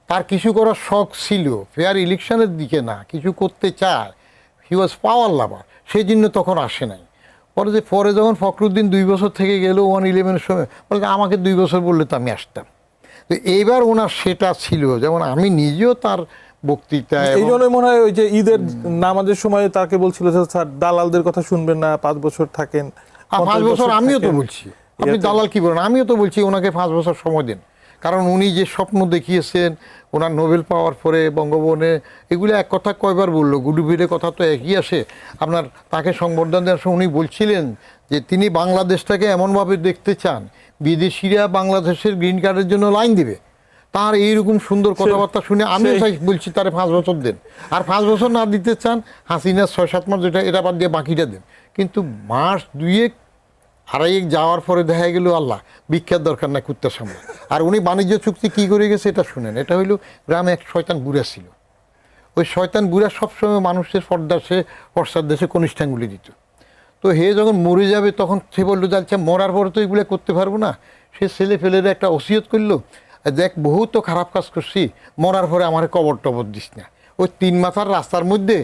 S2: তার কিছু করার শখ ছিল, ফেয়ার ইলেকশনের দিকে না, কিছু করতে চায়। হি ওয়াজ পাওয়ার লাভার, সেই জন্য তখন আসে নাই। পরে যখন ফখরুদ্দিন 2 বছর থেকে গেল 111-এর সময়, বলে আমাকে 2 বছর বললে তো আমি আসতাম। তো এইবার ওনার সেটা ছিল, যেমন আমি নিজেও তার বক্তৃতায়,
S1: এই জন্যই মনে হয় ওই যে ঈদের নামাজের সময় তাকে বলছিল যে স্যার দালালদের কথা শুনবেন না, 5 বছর থাকেন।
S2: 5 বছর আমিও তো বলছি, আপনি দালাল কি বলেন? আমিও তো বলছি ওনাকে 5 বছর সময় দেন, কারণ উনি যে স্বপ্ন দেখিয়েছেন ওনার নোবেল পাওয়ার পরে বঙ্গভবনে, এগুলো এক কথা কয়বার বললো, গুডুভিরের কথা তো একই আসে। আপনার তাকে সংবর্ধনা দেওয়ার সময় উনি বলছিলেন যে তিনি বাংলাদেশটাকে এমনভাবে দেখতে চান বিদেশিরা বাংলাদেশের গ্রিন কার্ডের জন্য লাইন দিবে। তার এইরকম সুন্দর কথাবার্তা শুনে আমি বলছি তারে 5 বছর দেন, আর 5 বছর না দিতে চান হাসিনা 6-7 মাস, যেটা এটা বাদ দিয়ে বাকিটা দেন। কিন্তু মাস 2 আড়াই যাওয়ার পরে দেখা গেল আল্লাহ ভিক্ষার দরকার না, কুত্তার সামনে। আর উনি বাণিজ্য চুক্তি কী করে গেছে এটা শুনেন। এটা হইল গ্রামে এক শয়তান বুড়া ছিল, ওই শয়তান বুড়া সবসময় মানুষের পশ্চাৎ দেশে কনিষ্ঠাঙ্গুলি দিত। তো হে যখন মরে যাবে তখন সে বললো যাচ্ছে মরার পরে তো এগুলো করতে পারবো না। সে ছেলে ফেলেরা একটা ওসিয়ত করলো, দেখ বহু তো খারাপ কাজ করছি, মরার পরে আমার কবর টবর দিস না। ওই 3 মাথার রাস্তার মধ্যে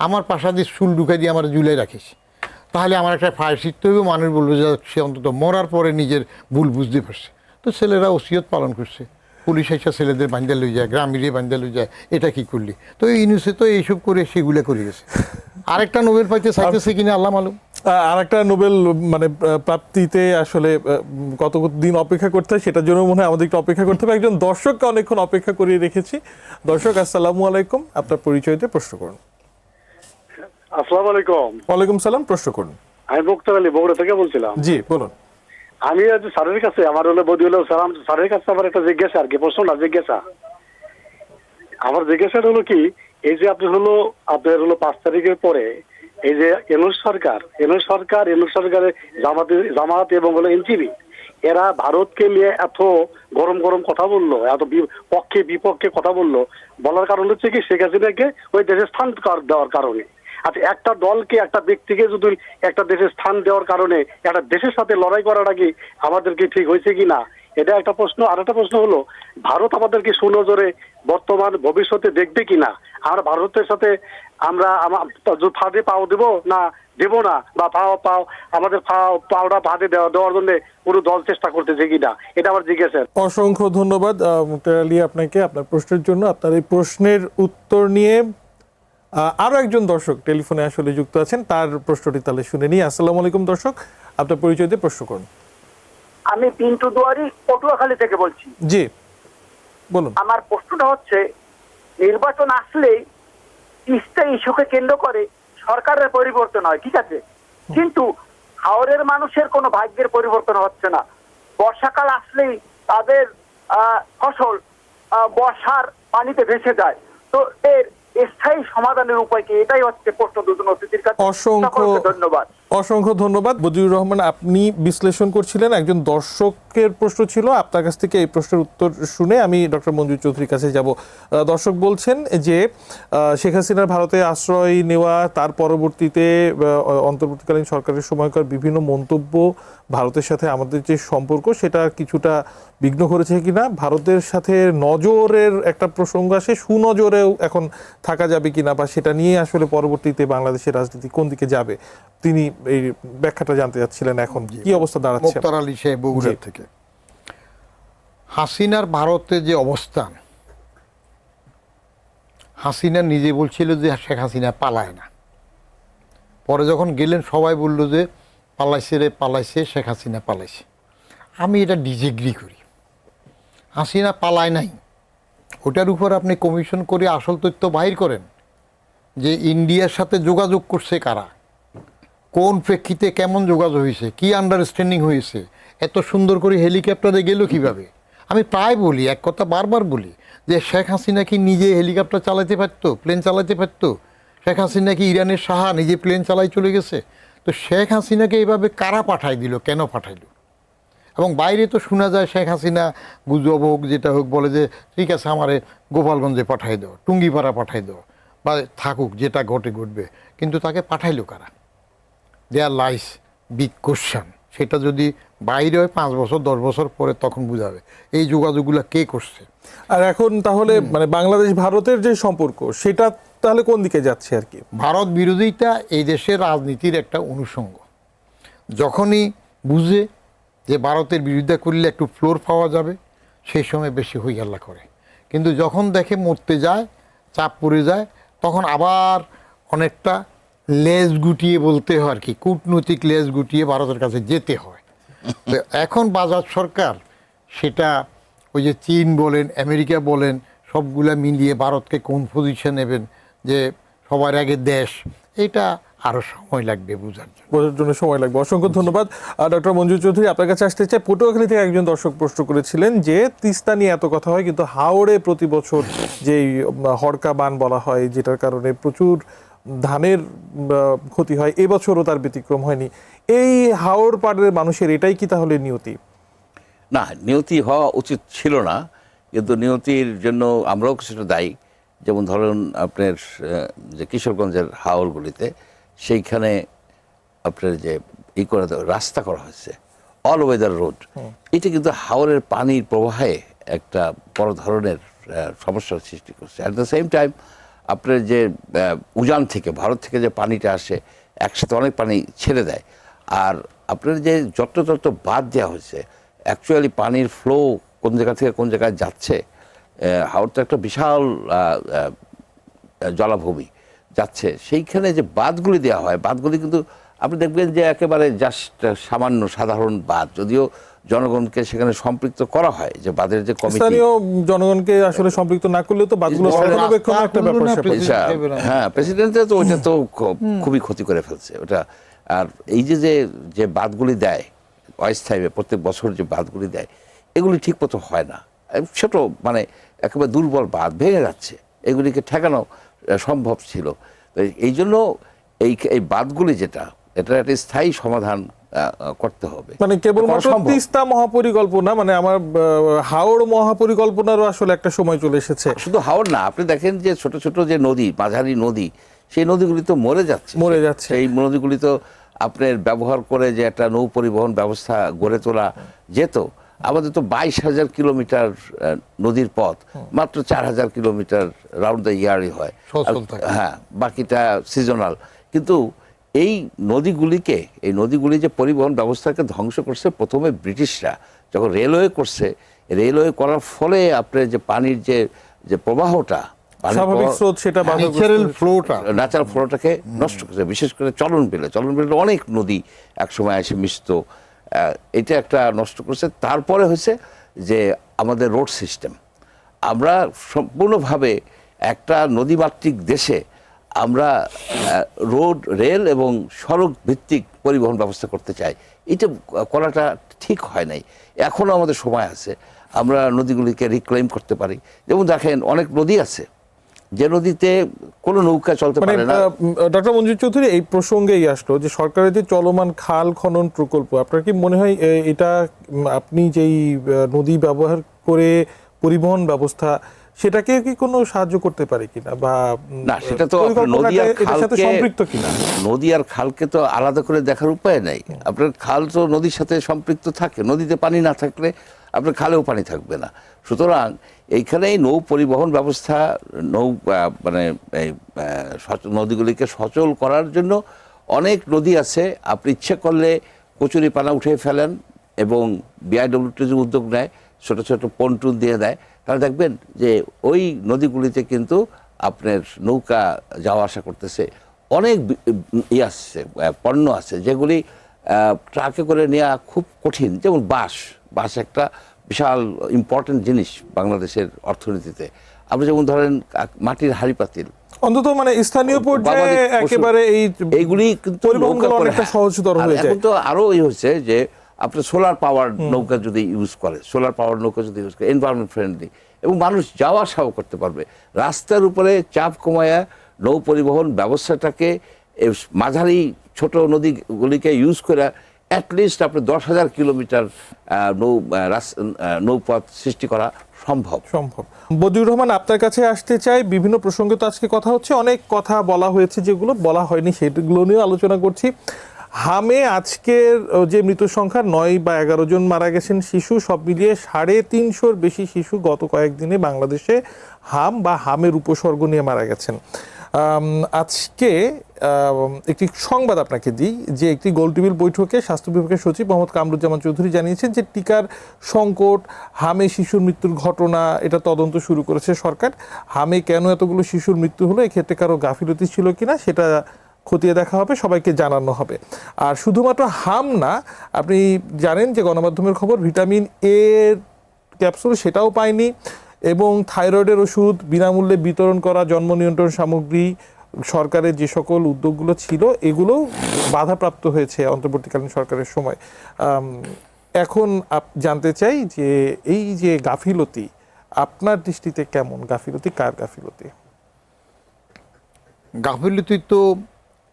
S2: আমার পাশা দিয়ে চুল ঢুকাই দিয়ে আমার ঝুলাই রাখিস, তাহলে আমার একটা ফায়ার শিখতে হবে, মানুষ বলবে যে সে অন্তত মরার পরে নিজের ভুল বুঝতে পারছে। তো ছেলেরা ওসিয়ত পালন করছে, পুলিশ এসে ছেলেদের বান্ধা লই যায়, গ্রামীণে বান্ধা লই যায়, এটা কি করলি? তো এই ইউনুসে তো এইসব করে সেগুলো করে গেছে। আরেকটা নোবেল পাইতে চাইতেছে কিনা আল্লাহ মালুম।
S1: আর একটা নোবেল মানে প্রাপ্তিতে আসলে কত দিন অপেক্ষা করতে হয় সেটার জন্য মনে হয় আমাদের একটু অপেক্ষা করতে হবে। একজন দর্শককে অনেকক্ষণ অপেক্ষা করিয়ে রেখেছি। দর্শক আসসালামু আলাইকুম, আপনার পরিচয়তে প্রশ্ন করুন।
S4: আসসালামু আলাইকুম।
S1: ওয়ালাইকুম সালাম, প্রশ্ন করুন।
S4: আমি মুক্তার আলী বগুড়া থেকে বলছিলাম।
S1: জি বলুন।
S4: আমি আজ স্যারের কাছে আমার হলো বদিউল সালাম স্যারের কাছে আমার একটা জিজ্ঞাসা আর কি, প্রশ্নটা জিজ্ঞাসা আমার জিজ্ঞাসাটা হলো কি, এই যে আপনার হলো 5 তারিখের পরে এই যে এনএস সরকারের জামাত এবং হলো এনসিপি এরা ভারতকে নিয়ে এত গরম গরম কথা বললো, এত পক্ষে বিপক্ষে কথা বললো, বলার কারণ হচ্ছে কি শেখ হাসিনাকে ওই দেশে স্থান দেওয়ার কারণে। আচ্ছা, একটা দলকে একটা ব্যক্তিকে যদি একটা দেশে স্থান দেওয়ার কারণে একটা দেশের সাথে লড়াই করাটা কি আমাদেরকে ঠিক হয়েছে কি না, এটা একটা প্রশ্ন। আর একটা প্রশ্ন হলো, ভারত আমাদেরকে সুনজরে বর্তমান ভবিষ্যতে দেখবে কিনা, আমরা ভারতের সাথে আমরা ফাঁদে পাও দেব না দেব না, বা পাও আমাদের পাওটা ফাঁদে দেওয়ার জন্য পুরো দল চেষ্টা করতেছে কিনা, এটা আমার জিজ্ঞাসা।
S1: অসংখ্য ধন্যবাদ মুক্তার আলী আপনাকে আপনার প্রশ্নের জন্য। আপনার এই প্রশ্নের উত্তর নিয়ে আরো একজন দর্শক টেলিফোনে আসলে যুক্ত আছেন, তার প্রশ্নটি তাহলে শুনে নিই। আসসালামু আলাইকুম দর্শক, আপনার পরিচয় দিয়ে প্রশ্ন করুন।
S5: আমি পিন্টু দুয়ারি পটুয়াখালী থেকে বলছি।
S1: জি বলুন।
S5: আমার প্রশ্নটা হচ্ছে, নির্বাচন আসলেই তিস্তা ইস্যুকে কেন্দ্র করে সরকারের পরিবর্তন হয়, ঠিক আছে, কিন্তু হাওরের মানুষের কোনো ভাগ্যের পরিবর্তন হচ্ছে না। বর্ষাকাল আসলেই তাদের ফসল বর্ষার পানিতে ভেসে যায়। তো এর স্থায়ী সমাধানের উপায় কি? এটাই হচ্ছে প্রশ্ন দুজন অতিথির কাছে। ধন্যবাদ।
S1: অসংখ্য ধন্যবাদ বদিউর রহমান, আপনি বিশ্লেষণ করছিলেন। একজন দর্শকের প্রশ্ন ছিল, আপনার কাছ থেকে এই প্রশ্নের উত্তর শুনে আমি ডক্টর মঞ্জুর চৌধুরীর কাছে যাব। দর্শক বলছেন যে শেখ হাসিনার ভারতে আশ্রয় নেওয়া, তার পরবর্তীতে অন্তর্বর্তীকালীন সরকারের সময়কার বিভিন্ন মন্তব্য ভারতের সাথে আমাদের যে সম্পর্ক সেটা কিছুটা বিঘ্ন করেছে কিনা, ভারতের সাথে নজরের একটা প্রসঙ্গ আসে, সুনজরেও এখন থাকা যাবে কিনা, বা সেটা নিয়ে আসলে পরবর্তীতে বাংলাদেশের রাজনীতি কোন দিকে যাবে, তিনি এই ব্যাখ্যাটা জানতে যাচ্ছিলেন। এখন কি অবস্থা দাঁড়াচ্ছে?
S2: মুক্তার আলী সাহেব বগুড়া থেকে। হাসিনার ভারতে যে অবস্থান, হাসিনা নিজে বলছিল যে শেখ হাসিনা পালায় না, পরে যখন গেলেন সবাই বলল যে পালাইছে শেখ হাসিনা পালাইছে। আমি এটা ডিসএগ্রি করি। হাসিনা পালায় নাই, ওটার উপর আপনি কমিশন করে আসল তথ্য বাহির করেন যে ইন্ডিয়ার সাথে যোগাযোগ করছে কারা, কোন প্রেক্ষিতে কেমন যোগাযোগ হয়েছে, কি আন্ডারস্ট্যান্ডিং হয়েছে, এত সুন্দর করে হেলিকপ্টারে গেল কিভাবে। আমি প্রায় বলি, এক কথা বারবার বলি, যে শেখ হাসিনা কি নিজে হেলিকপ্টার চালাতে পারতো, প্লেন চালাতে পারতো? শেখ হাসিনা কি ইরানের শাহা নিজে প্লেন চালাই চলে গেছে? তো শেখ হাসিনাকে এইভাবে কারা পাঠাই দিল, কেন পাঠাইলো? এবং বাইরে তো শোনা যায় শেখ হাসিনা গুজব হোক যেটা হোক বলে যে ঠিক আছে আমারে গোপালগঞ্জে পাঠাই দাও, টুঙ্গিপাড়া পাঠাই দাও, বা থাকুক যেটা ঘটবে, কিন্তু তাকে পাঠাইলো কারা? দেয়ার লাইস বিগ কোশ্চেন। সেটা যদি বাইরে হয় 5 বছর 10 বছর পরে তখন বুঝাবে এই যোগাযোগগুলো কে করছে।
S1: আর এখন তাহলে মানে বাংলাদেশ ভারতের যে সম্পর্ক সেটা তাহলে কোন দিকে যাচ্ছে আর কি?
S2: ভারত বিরোধিতা এই দেশের রাজনীতির একটা অনুষঙ্গ। যখনই বুঝে যে ভারতের বিরোধিতা করলে একটু ফ্লোর পাওয়া যাবে, সেই সময় বেশি হইয়াল্লা করে। কিন্তু যখন দেখে মরতে যায়, চাপ পড়ে যায়, তখন আবার অনেকটা লেজ গুটিয়ে বলতে হয় আর কি, কূটনৈতিক লেজ গুটিয়ে ভারতের কাছে যেতে হয়। তো এখন বাজার সরকার সেটা ওই যে চীন বলেন, আমেরিকা বলেন, সবগুলা মিলিয়ে ভারতকে কোন পজিশন নেবেন যে সবার আগে দেশ, এটা আরও সময় লাগবে বোঝার
S1: জন্য সময় লাগবে। অসংখ্য ধন্যবাদ ডক্টর মঞ্জুর চৌধুরী। আপনার কাছে আসতে চাই, পটুয়াখালী থেকে একজন দর্শক প্রশ্ন করেছিলেন যে তিস্তা নিয়ে এত কথা হয়, কিন্তু হাওড়ে প্রতি বছর যেই হড়কা বান বলা হয়, যেটার কারণে প্রচুর ধানের ক্ষতি হয়, এবছরও তার ব্যতিক্রম হয়নি। এই হাওড় পাড়ের মানুষের এটাই কি তাহলে নিয়তি?
S3: না, নিয়তি হওয়া উচিত ছিল না, কিন্তু নিয়তির জন্য আমরাও কিছুটা দায়ী। যেমন ধরুন আপনার যে কিশোরগঞ্জের হাওরগুলিতে সেইখানে আপনার যে রাস্তা করা হয়েছে, অল ওয়েদার রোড, এটা কিন্তু হাওরের পানির প্রবাহে একটা বড় ধরনের সমস্যার সৃষ্টি করছে। অ্যাট দ্য সেম টাইম আপনার যে উজান থেকে ভারত থেকে যে পানিটা আসে একসাথে অনেক পানি ছেড়ে দেয়, আর আপনার যে যত বাদ দেওয়া হয়েছে অ্যাকচুয়ালি পানির ফ্লো কোন জায়গা থেকে কোন জায়গায় যাচ্ছে, হাওড় তো একটা বিশাল জলাভূমি যাচ্ছে, সেইখানে যে বাঁধগুলি দেওয়া হয় বাঁধগুলি কিন্তু আপনি দেখবেন যে একেবারে জাস্ট সামান্য সাধারণ বাঁধ, যদিও জনগণকে সেখানে সম্পৃক্ত করা হয়, যে বাঁধের যে কমিটি,
S1: স্থানীয় জনগণকে আসলে সম্পৃক্ত না করলেও তো বাদগুলো রক্ষণাবেক্ষণ একটা ব্যাপার স্যাপার।
S3: হ্যাঁ, প্রেসিডেন্টের তো ওইটা তো খুবই ক্ষতি করে ফেলছে ওটা। আর এই যে বাঁধগুলি দেয় অস্থায়ী প্রত্যেক বছর যে বাঁধগুলি দেয় এগুলি ঠিক মতো হয় না, ছোট মানে একেবারে দুর্বল বাঁধ ভেঙে যাচ্ছে, এগুলিকে ঠেকানো সম্ভব ছিল। তো এই জন্য এই বাঁধগুলি যেটা এটা একটা স্থায়ী সমাধান করতে হবে।
S1: মানে কেবলমাত্র তিস্তা মহাপরিকল্পনা, মানে আমার হাওড় মহাপরিকল্পনারও আসলে একটা সময় চলে এসেছে।
S3: শুধু হাওড় না, আপনি দেখেন যে ছোট ছোট যে নদী, মাঝারি নদী, সেই নদীগুলি তো মরে যাচ্ছে। সেই নদীগুলি তো আপনার ব্যবহার করে যে একটা নৌ পরিবহন ব্যবস্থা গড়ে তোলা যেত। আমাদের তো 22,000 কিলোমিটার নদীর পথ, মাত্র 4,000 কিলোমিটার রাউন্ড দ্য ইয়ারই হয়, হ্যাঁ, বাকিটা সিজনাল। কিন্তু এই নদীগুলি যে পরিবহন ব্যবস্থাকে ধ্বংস করছে প্রথমে ব্রিটিশরা, যখন রেলওয়ে করছে, রেলওয়ে করার ফলে আপনার যে পানির যে প্রবাহটা,
S1: স্বাভাবিক স্রোত, সেটা
S3: ন্যাচারাল ফ্লোটাকে নষ্ট করছে। বিশেষ করে চলন বিলে অনেক নদী একসময় এসে মিশত, এটা একটা নষ্ট করছে। তারপরে হয়েছে যে আমাদের রোড সিস্টেম, আমরা সম্পূর্ণভাবে একটা নদীমাতৃক দেশে আমরা রোড, রেল এবং সড়ক ভিত্তিক পরিবহন ব্যবস্থা করতে চাই, এটা করাটা ঠিক হয় নাই। এখনও আমাদের সময় আছে, আমরা নদীগুলিকে রিক্লেম করতে পারি। যেমন দেখেন অনেক নদী আছে যে নদীতে কোনো নৌকা চলতে পারে না।
S1: ডক্টর মঞ্জুর চৌধুরী, এই প্রসঙ্গেই আসলো যে সরকারের যে চলমান খাল খনন প্রকল্প, আপনার কি মনে হয় এটা আপনি যেই নদী ব্যবহার করে পরিবহন ব্যবস্থা সেটাকে কি কোনো সাহায্য করতে পারে কিনা, বা
S3: না, সেটা তো
S1: সম্পৃক্ত কিনা?
S3: নদী আর খালকে তো আলাদা করে দেখার উপায় নাই। আপনার খাল তো নদীর সাথে সম্পৃক্ত থাকে, নদীতে পানি না থাকলে আপনার খালেও পানি থাকবে না। সুতরাং এইখানে নৌ পরিবহন ব্যবস্থা, মানে নদীগুলিকে সচল করার জন্য অনেক নদী আছে। আপনি ইচ্ছে করলে কচুরিপানা উঠে ফেলেন এবং বিআইডব্লিউটি যে উদ্যোগ নেয়, ছোট ছোট পন্টুন দিয়ে দেয়, তাহলে দেখবেন যে ওই নদীগুলিতে কিন্তু আপনার নৌকা যাওয়া আসা করতেছে। অনেক আসছে, পণ্য আছে যেগুলি ট্রাকে করে নেওয়া খুব কঠিন, যেমন বাঁশ একটা বিশাল ইম্পর্টেন্ট জিনিস বাংলাদেশের অর্থনীতিতে। আপনি যেমন ধরেন মাটির হাঁড়ি পাতিল,
S1: অন্তত মানে স্থানীয় পর্যায়ে একেবারে
S3: এইগুলি কিন্তু
S1: অনেকটা সহজতর হয়ে যায়।
S3: এখন তো আরো হচ্ছে যে আপনার সোলার পাওয়ার নৌকা যদি ইউজ করে, এনভায়রনমেন্ট ফ্রেন্ডলি, এবং মানুষ যাওয়া আসাও করতে পারবে। রাস্তার উপরে চাপ কমায়া নৌ পরিবহন ব্যবস্থাটাকে মাঝারি ছোট নদীগুলিকে ইউজ করে অ্যাটলিস্ট আপনার 10,000 কিলোমিটার নৌপথ সৃষ্টি করা সম্ভব।
S1: বদিউর রহমান, আপনার কাছে আসতে চাই। বিভিন্ন প্রসঙ্গে তো আজকে কথা হচ্ছে, অনেক কথা বলা হয়েছে, যেগুলো বলা হয়নি সেগুলো নিয়েও আলোচনা করছি। হামে আজকের যে মৃত্যু সংখ্যা 9 বা 11 জন মারা গেছেন শিশু, সব মিলিয়ে 350-র বেশি শিশু গত কয়েকদিনে বাংলাদেশে হামের উপসর্গ নিয়ে মারা গেছেন। আজকে একটি সংবাদ আপনাকে দিই যে একটি গোলটেবিল বৈঠকে স্বাস্থ্য বিভাগের সচিব মোহাম্মদ কামরুজ্জামান চৌধুরী জানিয়েছেন যে টিকার সংকট, হামে শিশুর মৃত্যুর ঘটনা, এটা তদন্ত শুরু করেছে সরকার। হামে কেন এতগুলো শিশুর মৃত্যু হলো, এক্ষেত্রে কারো গাফিলতি ছিল কিনা সেটা খতিয়ে দেখা হবে, সবাইকে জানানো হবে। আর শুধুমাত্র হাম না, আপনি জানেন যে গণমাধ্যমের খবর ভিটামিন এ ক্যাপসুল সেটাও পায়নি, এবং থাইরয়েডের ওষুধ বিনামূল্যে বিতরণ করা, জন্ম নিয়ন্ত্রণ সামগ্রী, সরকারের যে সকল উদ্যোগগুলো ছিল এগুলোও বাধাপ্রাপ্ত হয়েছে অন্তর্বর্তীকালীন সরকারের সময়। এখন জানতে চাই যে এই যে গাফিলতি আপনার দৃষ্টিতে কেমন? গাফিলতি কার গাফিলতি?
S2: গাফিলতি তো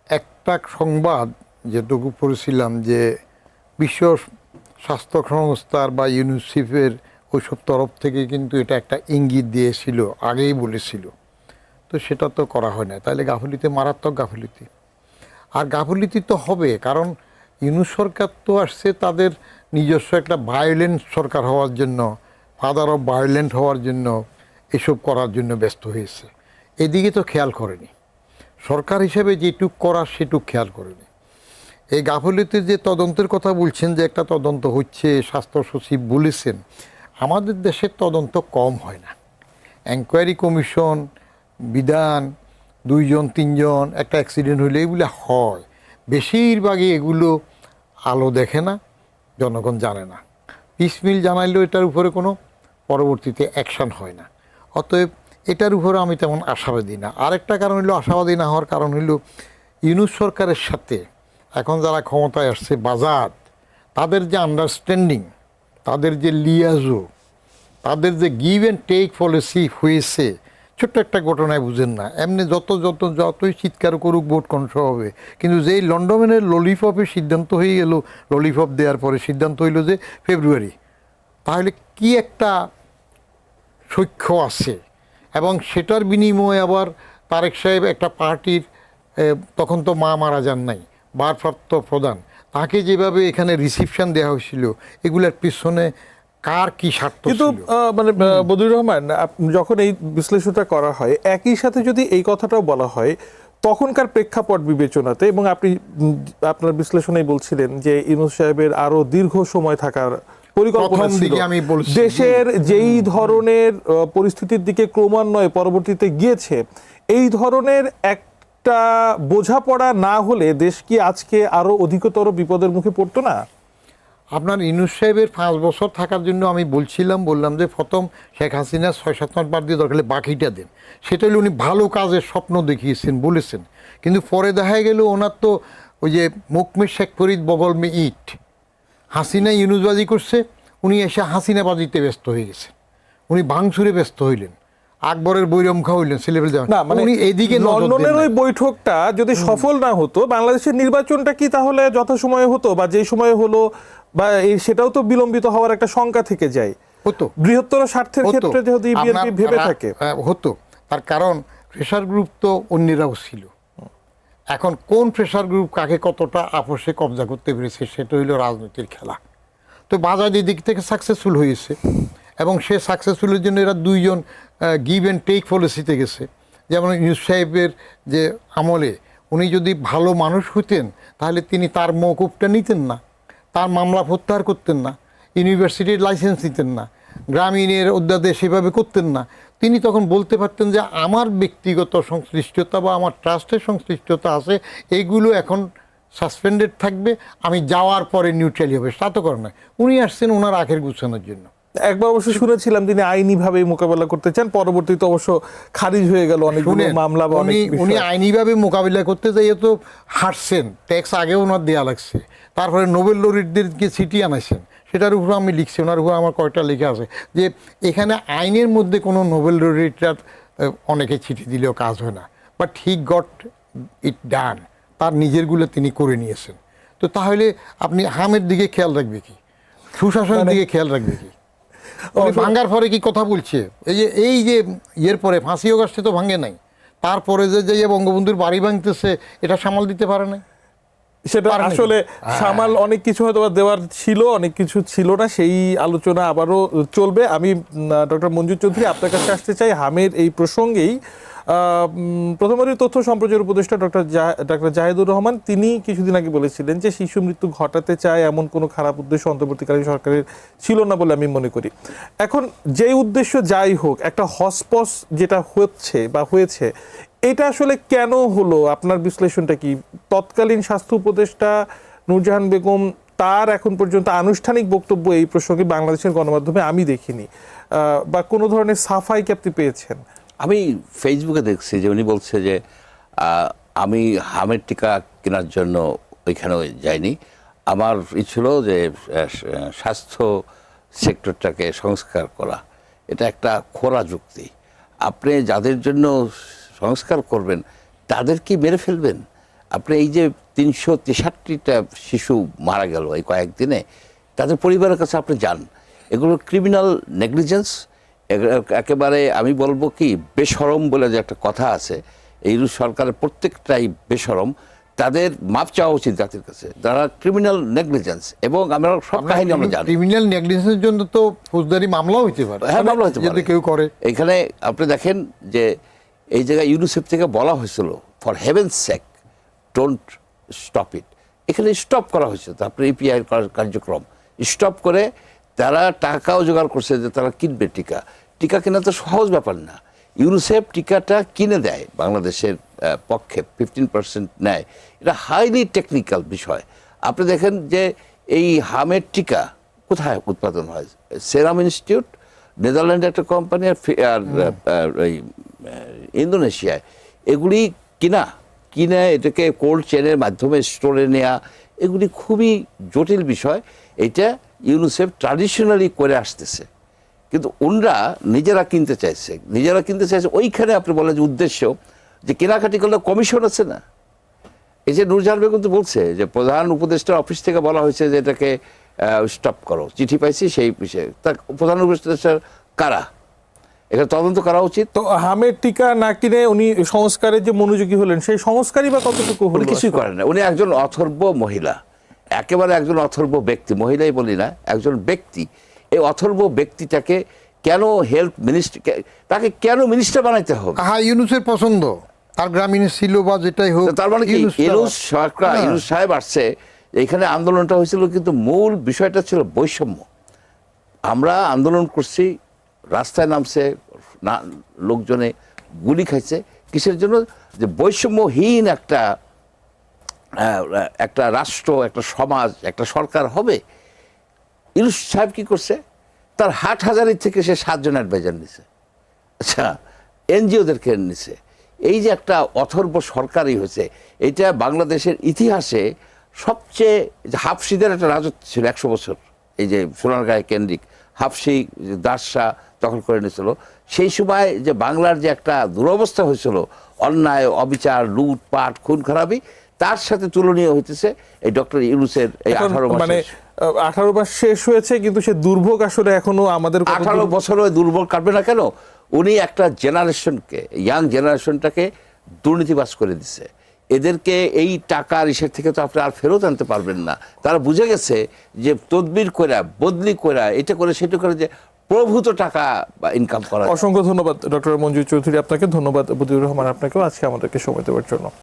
S2: একটা সংবাদ যেটুকু পড়েছিলাম যে বিশ্ব স্বাস্থ্য সংস্থার বা ইউনিসেফের ওইসব তরফ থেকে কিন্তু এটা একটা ইঙ্গিত দিয়েছিল, আগেই বলেছিল, তো সেটা তো করা হয় না। তাহলে গাফিলতি মারাত্মক গাফিলতি। আর গাফিলতি তো হবে, কারণ ইউনুস সরকার তো আসছে তাদের নিজস্ব একটা ভায়োলেন্ট সরকার হওয়ার জন্য, ফাদার অফ ভায়োলেন্ট হওয়ার জন্য, এসব করার জন্য ব্যস্ত হয়েছে। এদিকে তো খেয়াল করেনি। সরকার হিসেবে যেটুক করার সেটুক খেয়াল করেনি। এই গাফিলতির যে তদন্তের কথা বলছেন, যে একটা তদন্ত হচ্ছে, স্বাস্থ্য সচিব বলেছেন, আমাদের দেশের তদন্ত কম হয় না। এনকোয়ারি কমিশন, বিধান, 2 জন 3 জন একটা অ্যাক্সিডেন্ট হইলে এগুলো হয়। বেশিরভাগই এগুলো আলো দেখে না, জনগণ জানে না। পিসমিল জানাইলেও এটার উপরে কোনো পরবর্তীতে অ্যাকশন হয় না। অতএব এটার উপরে আমি তেমন আশাবাদী না। আরেকটা কারণ হলো, আশাবাদী না হওয়ার কারণ হলো, ইউনূস সরকারের সাথে এখন যারা ক্ষমতায় আসছে বাজার, তাদের যে আন্ডারস্ট্যান্ডিং, তাদের যে লিয়াজো, তাদের যে গিভ অ্যান্ড টেক পলিসি হয়েছে, ছোট্ট একটা ঘটনায় বুঝেন না, এমনি যতই চিৎকার করুক ভোট কনস হবে, কিন্তু যেই লন্ডনের ললিপপের সিদ্ধান্ত হয়ে গেল, ললিপপ দেওয়ার পরে সিদ্ধান্ত হইল যে ফেব্রুয়ারি, তাহলে কি একটা সখ্য আছে। এবং সেটার বিনিময়ে আবার তারেক সাহেব একটা পার্টির, তখন তো মা মারা যান নাই, ভারপ্রাপ্ত প্রধান, তাকে যেভাবে এখানে রিসিপশন দেওয়া হয়েছিল, এগুলোর পিছনে কার কি স্বার্থ
S1: কিন্তু
S2: ছিল?
S1: মানে বদিউর রহমান, যখন এই বিশ্লেষণটা করা হয়, একই সাথে যদি এই কথাটাও বলা হয় তখনকার প্রেক্ষাপট বিবেচনাতে, এবং আপনি আপনার বিশ্লেষণেই বলছিলেন যে ইউনূস সাহেবের আরো দীর্ঘ সময় থাকার পরিকল্পনা
S2: প্রথম
S1: ছিল,
S2: দিকে আমি বলছি,
S1: দেশের যেই ধরনের পরিস্থিতির দিকে ক্রমান্বয়ে পরবর্তীতে গিয়েছে, এই ধরনের একটা বোঝাপড়া না হলে দেশ কি আজকে আরো অধিকতর বিপদের মুখে পড়তো না?
S2: আপনার ইউনূস সাহেবের 5 বছর থাকার জন্য আমি বললাম যে প্রথম শেখ হাসিনা 6-7 মাস বাদ দিয়ে দরকার হলে বাকিটা দেন। সেটা হলে উনি ভালো কাজের স্বপ্ন দেখিয়েছেন, বলেছেন। কিন্তু পরে দেখা গেল ওনার তো ওই যে মুকমে শেখ ফরিদ বগল মে ইট, হাসিনা ইউনূসবাজি করছে, উনি এসে হাসিনাবাজিতে ব্যস্ত হয়ে গেছেন, উনি ভাঙচুরে ব্যস্ত হইলেন, আকবরের বৈরম খাওয়াইলেন, ছেলেবেল
S1: না, মানে
S2: উনি এইদিকে
S1: লন্ডনের ওই বৈঠকটা যদি সফল না হতো, বাংলাদেশের নির্বাচনটা কি তাহলে যথাসময়ে হতো, বা যে সময়ে হলো, বা সেটাও তো বিলম্বিত হওয়ার একটা শঙ্কা থেকে যায়।
S2: হতো,
S1: বৃহত্তর স্বার্থের ক্ষেত্রে যদি বিএনপি ভেবে থাকে
S2: হতো। তার কারণ প্রেশার গ্রুপ তো অন্যরাও ছিল। এখন কোন প্রেশার গ্রুপ কাকে কতটা আপোষে কবজা করতে পেরেছে, সেটা হইল রাজনীতির খেলা। তো বাজার দিক থেকে সাকসেসফুল হয়েছে, এবং সে সাকসেসফুলের জন্য এরা 2 জন গিভ অ্যান্ড টেক পলিসিতে গেছে। যেমন ইউনূস সাহেবের যে আমলে উনি যদি ভালো মানুষ হতেন, তাহলে তিনি তার মওকুফটা নিতেন না, তার মামলা প্রত্যাহার করতেন না, ইউনিভার্সিটির লাইসেন্স নিতেন না, গ্রামীণের অধ্যাদেশ সেভাবে করতেন না। তিনি তখন বলতে পারতেন যে আমার ব্যক্তিগত সংশ্লিষ্টতা বা আমার ট্রাস্টের সংশ্লিষ্টতা আছে, এইগুলো এখন সাসপেন্ডেড থাকবে, আমি যাওয়ার পরে নিউট্রালি হবে। তা তো করে না, উনি আসছেন ওনার আখের গুছানোর জন্য।
S1: একবার অবশ্য শুনেছিলাম তিনি আইনিভাবে মোকাবেলা করতে চান, পরবর্তীতে অবশ্য খারিজ হয়ে গেল অনেকগুলো মামলা।
S2: উনি আইনিভাবে মোকাবিলা করতে যাইয়ে তো হারছেন, ট্যাক্স আগেও ওনার দেওয়া লাগছে, তারপরে নোবেল লরিটদেরকে চিঠি আনাইছেন, সেটার উপর আমি লিখছি, ওনার উপর আমার কয়টা লেখা আছে যে এখানে আইনের মধ্যে কোনো নোবেল লরিটার অনেকে চিঠি দিলেও কাজ হয় না, বাট হি গট ইট ডান, তার নিজেরগুলো তিনি করে নিয়েছেন। তো তাহলে আপনি হামের দিকে খেয়াল রাখবে কি, সুশাসনের দিকে খেয়াল রাখবে কি? ভাঙ্গার পরে কি কথা বলছে, এই যে ইয়ের পরে 5ই আগস্টে তো ভাঙে নাই, তারপরে যে বঙ্গবন্ধুর বাড়ি ভাঙতেছে, এটা সামাল দিতে পারে না।
S1: সেটা আসলে সামাল অনেক কিছু হয়তো দেওয়ার ছিল, অনেক কিছু ছিল না, সেই আলোচনা আবারও চলবে। আমি ডক্টর মঞ্জুর চৌধুরী আপনার কাছে আসতে চাই হামের এই প্রসঙ্গেই। প্রথমবারের তথ্য সম্প্রচার উপদেষ্টা ডক্টর জাহিদুর রহমান, তিনি কিছুদিন আগে বলেছিলেন যে শিশু মৃত্যু ঘটাতে চায় এমন কোনো খারাপ উদ্দেশ্য অন্তর্বর্তীকালীন সরকারের ছিল না বলে আমি মনে করি। এখন যেই উদ্দেশ্য যাই হোক, একটা হসপস যেটা হচ্ছে বা হয়েছে, এটা আসলে কেন হলো? আপনার বিশ্লেষণটা কি? তৎকালীন স্বাস্থ্য উপদেষ্টা নূরজাহান বেগম তার এখন পর্যন্ত আনুষ্ঠানিক বক্তব্য এই প্রসঙ্গে বাংলাদেশের গণমাধ্যমে আমি দেখিনি, বা কোনো ধরনের সাফাই কি আপনি পেয়েছেন?
S3: আমি ফেসবুকে দেখছি যে উনি বলছে যে আমি হামের টিকা কেনার জন্য ওইখানে যাইনি, আমার ছিল যে স্বাস্থ্য সেক্টরটাকে সংস্কার করা। এটা একটা খোরা যুক্তি। আপনি যাদের জন্য সংস্কার করবেন তাদেরকে মেরে ফেলবেন। আপনি এই যে 363টা শিশু মারা গেল এই কয়েকদিনে, তাদের পরিবারের কাছে আপনি যান, এগুলো ক্রিমিনাল নেগলিজেন্স, একেবারে আমি বলবো কি বেশরম বলে যে একটা কথা আছে, এই সরকারের প্রত্যেকটাই বেশরম। তাদের মাপ চাওয়া উচিত জাতির কাছে, যারা ক্রিমিনাল নেগলিজেন্স। এবং আমরা সব কাহিনী আমরা জানি,
S2: ক্রিমিনাল নেগলিজেন্সের জন্য তো ফৌজদারি মামলাও হইতে পারে।
S3: হ্যাঁ, মামলা হইতে পারে
S2: যদি কেউ করে।
S3: এখানে আপনি দেখেন যে এই জায়গায় ইউনিসেফ থেকে বলা হয়েছিল for heaven sake don't stop it, এখানে স্টপ করা হয়েছে। তারপরে ইপিআই কার্যক্রম স্টপ করে তারা টাকাও জোগাড় করছে যে তারা কিনবে টিকা। টিকা কেনা তো সহজ ব্যাপার না। ইউনিসেফ টিকাটা কিনে দেয় বাংলাদেশের পক্ষে 15% নেয়, এটা হাইলি টেকনিক্যাল বিষয়। আপনি দেখেন যে এই হামের টিকা কোথায় উৎপাদন হয়? সেরাম ইনস্টিটিউট, নেদারল্যান্ডের একটা কোম্পানি, আর এই ইন্দোনেশিয়ায়। এগুলি কিনে এটাকে কোল্ড চেনের মাধ্যমে স্টোরে নেওয়া, এগুলি খুবই জটিল বিষয়। এটা ইউনিসেফ ট্র্যাডিশনালি করে আসতেছে, কিন্তু ওনরা নিজেরা কিনতে চাইছে। ওইখানে আপনি বলেন যে উদ্দেশ্য যে কেনাকাটি করলে কমিশন আছে না। এই যে নূরজাহান বেগম তো বলছে যে প্রধান উপদেষ্টার অফিস থেকে বলা হয়েছে যে এটাকে স্টপ করো, চিঠি পাইছি সেই বিষয়ে। তা প্রধান উপদেষ্টার কারা, এখানে তদন্ত করা উচিত।
S1: তো হামের টিকা না কিনে উনি সংস্কারের যে মনোযোগী হলেন, সেই সংস্কারই বা কতটুকু হলো?
S3: উনি কিছুই করেন না। উনি একজন অথর্ব মহিলা, একেবারে একজন অথর্ব ব্যক্তি, মহিলাই বলি না, একজন ব্যক্তি। এই অথর্ব ব্যক্তিটাকে কেন হেলথ মিনিস্টার, তাকে কেন মিনিস্টার বানাইতে হবে?
S2: হ্যাঁ, ইউনুসের পছন্দ, তার গ্রামীণ ছিল বা যেটাই হোক।
S3: তার মানে কি ইউনুস সরকার, ইউনুস সাহেব আসছে, এখানে আন্দোলনটা হয়েছিল, কিন্তু মূল বিষয়টা ছিল বৈষম্য। আমরা আন্দোলন করছি, রাস্তায় নামছে না, লোকজনে গুলি খাইছে, কিসের জন্য? যে বৈষম্যহীন একটা রাষ্ট্র, একটা সমাজ, একটা সরকার হবে। ইউনুস সাহেব কি করছে? তার হাটহাজারি থেকে সে 7 জন অ্যাডভাইজার নিছে, আচ্ছা, এনজিওদেরকে নিছে। এই যে একটা অথর্ব সরকারই হয়েছে, এটা বাংলাদেশের ইতিহাসে সবচেয়ে, হাফসিদের একটা রাজত্ব ছিল 100 বছর, এই যে সোনারগাঁয়ে কেন্দ্রিক হাফসি দাসরা দখল করে নিয়েছিল। সেই সময় যে বাংলার যে একটা দুরবস্থা হয়েছিল, অন্যায়, অবিচার, লুটপাট, খুন খারাপি, তার সাথে তুলনীয় হইতেছে এই ডক্টর ইউনুসের এই 18 মাস।
S1: মানে 18 মাস শেষ হয়েছে, কিন্তু সে দুর্ভোগ আসলে এখনো আমাদের
S3: 18 বছর দুর্বল কাটবে না কেন? উনি একটা জেনারেশনকে, ইয়াং জেনারেশনটাকে দুর্নীতিবাজ করে দিচ্ছে। এদেরকে এই টাকার ইসের থেকে তো আপনি আর ফেরত আনতে পারবেন না। তারা বুঝে গেছে যে তদবির করা, বদলি করা, এটা করে সেটা করে যে প্রভূত টাকা ইনকাম করা।
S1: অসংখ্য ধন্যবাদ ডক্টর মঞ্জুর চৌধুরী আপনাকে, ধন্যবাদ বদিউর রহমান আপনাকেও আজকে আমাদেরকে সময় দেওয়ার জন্য।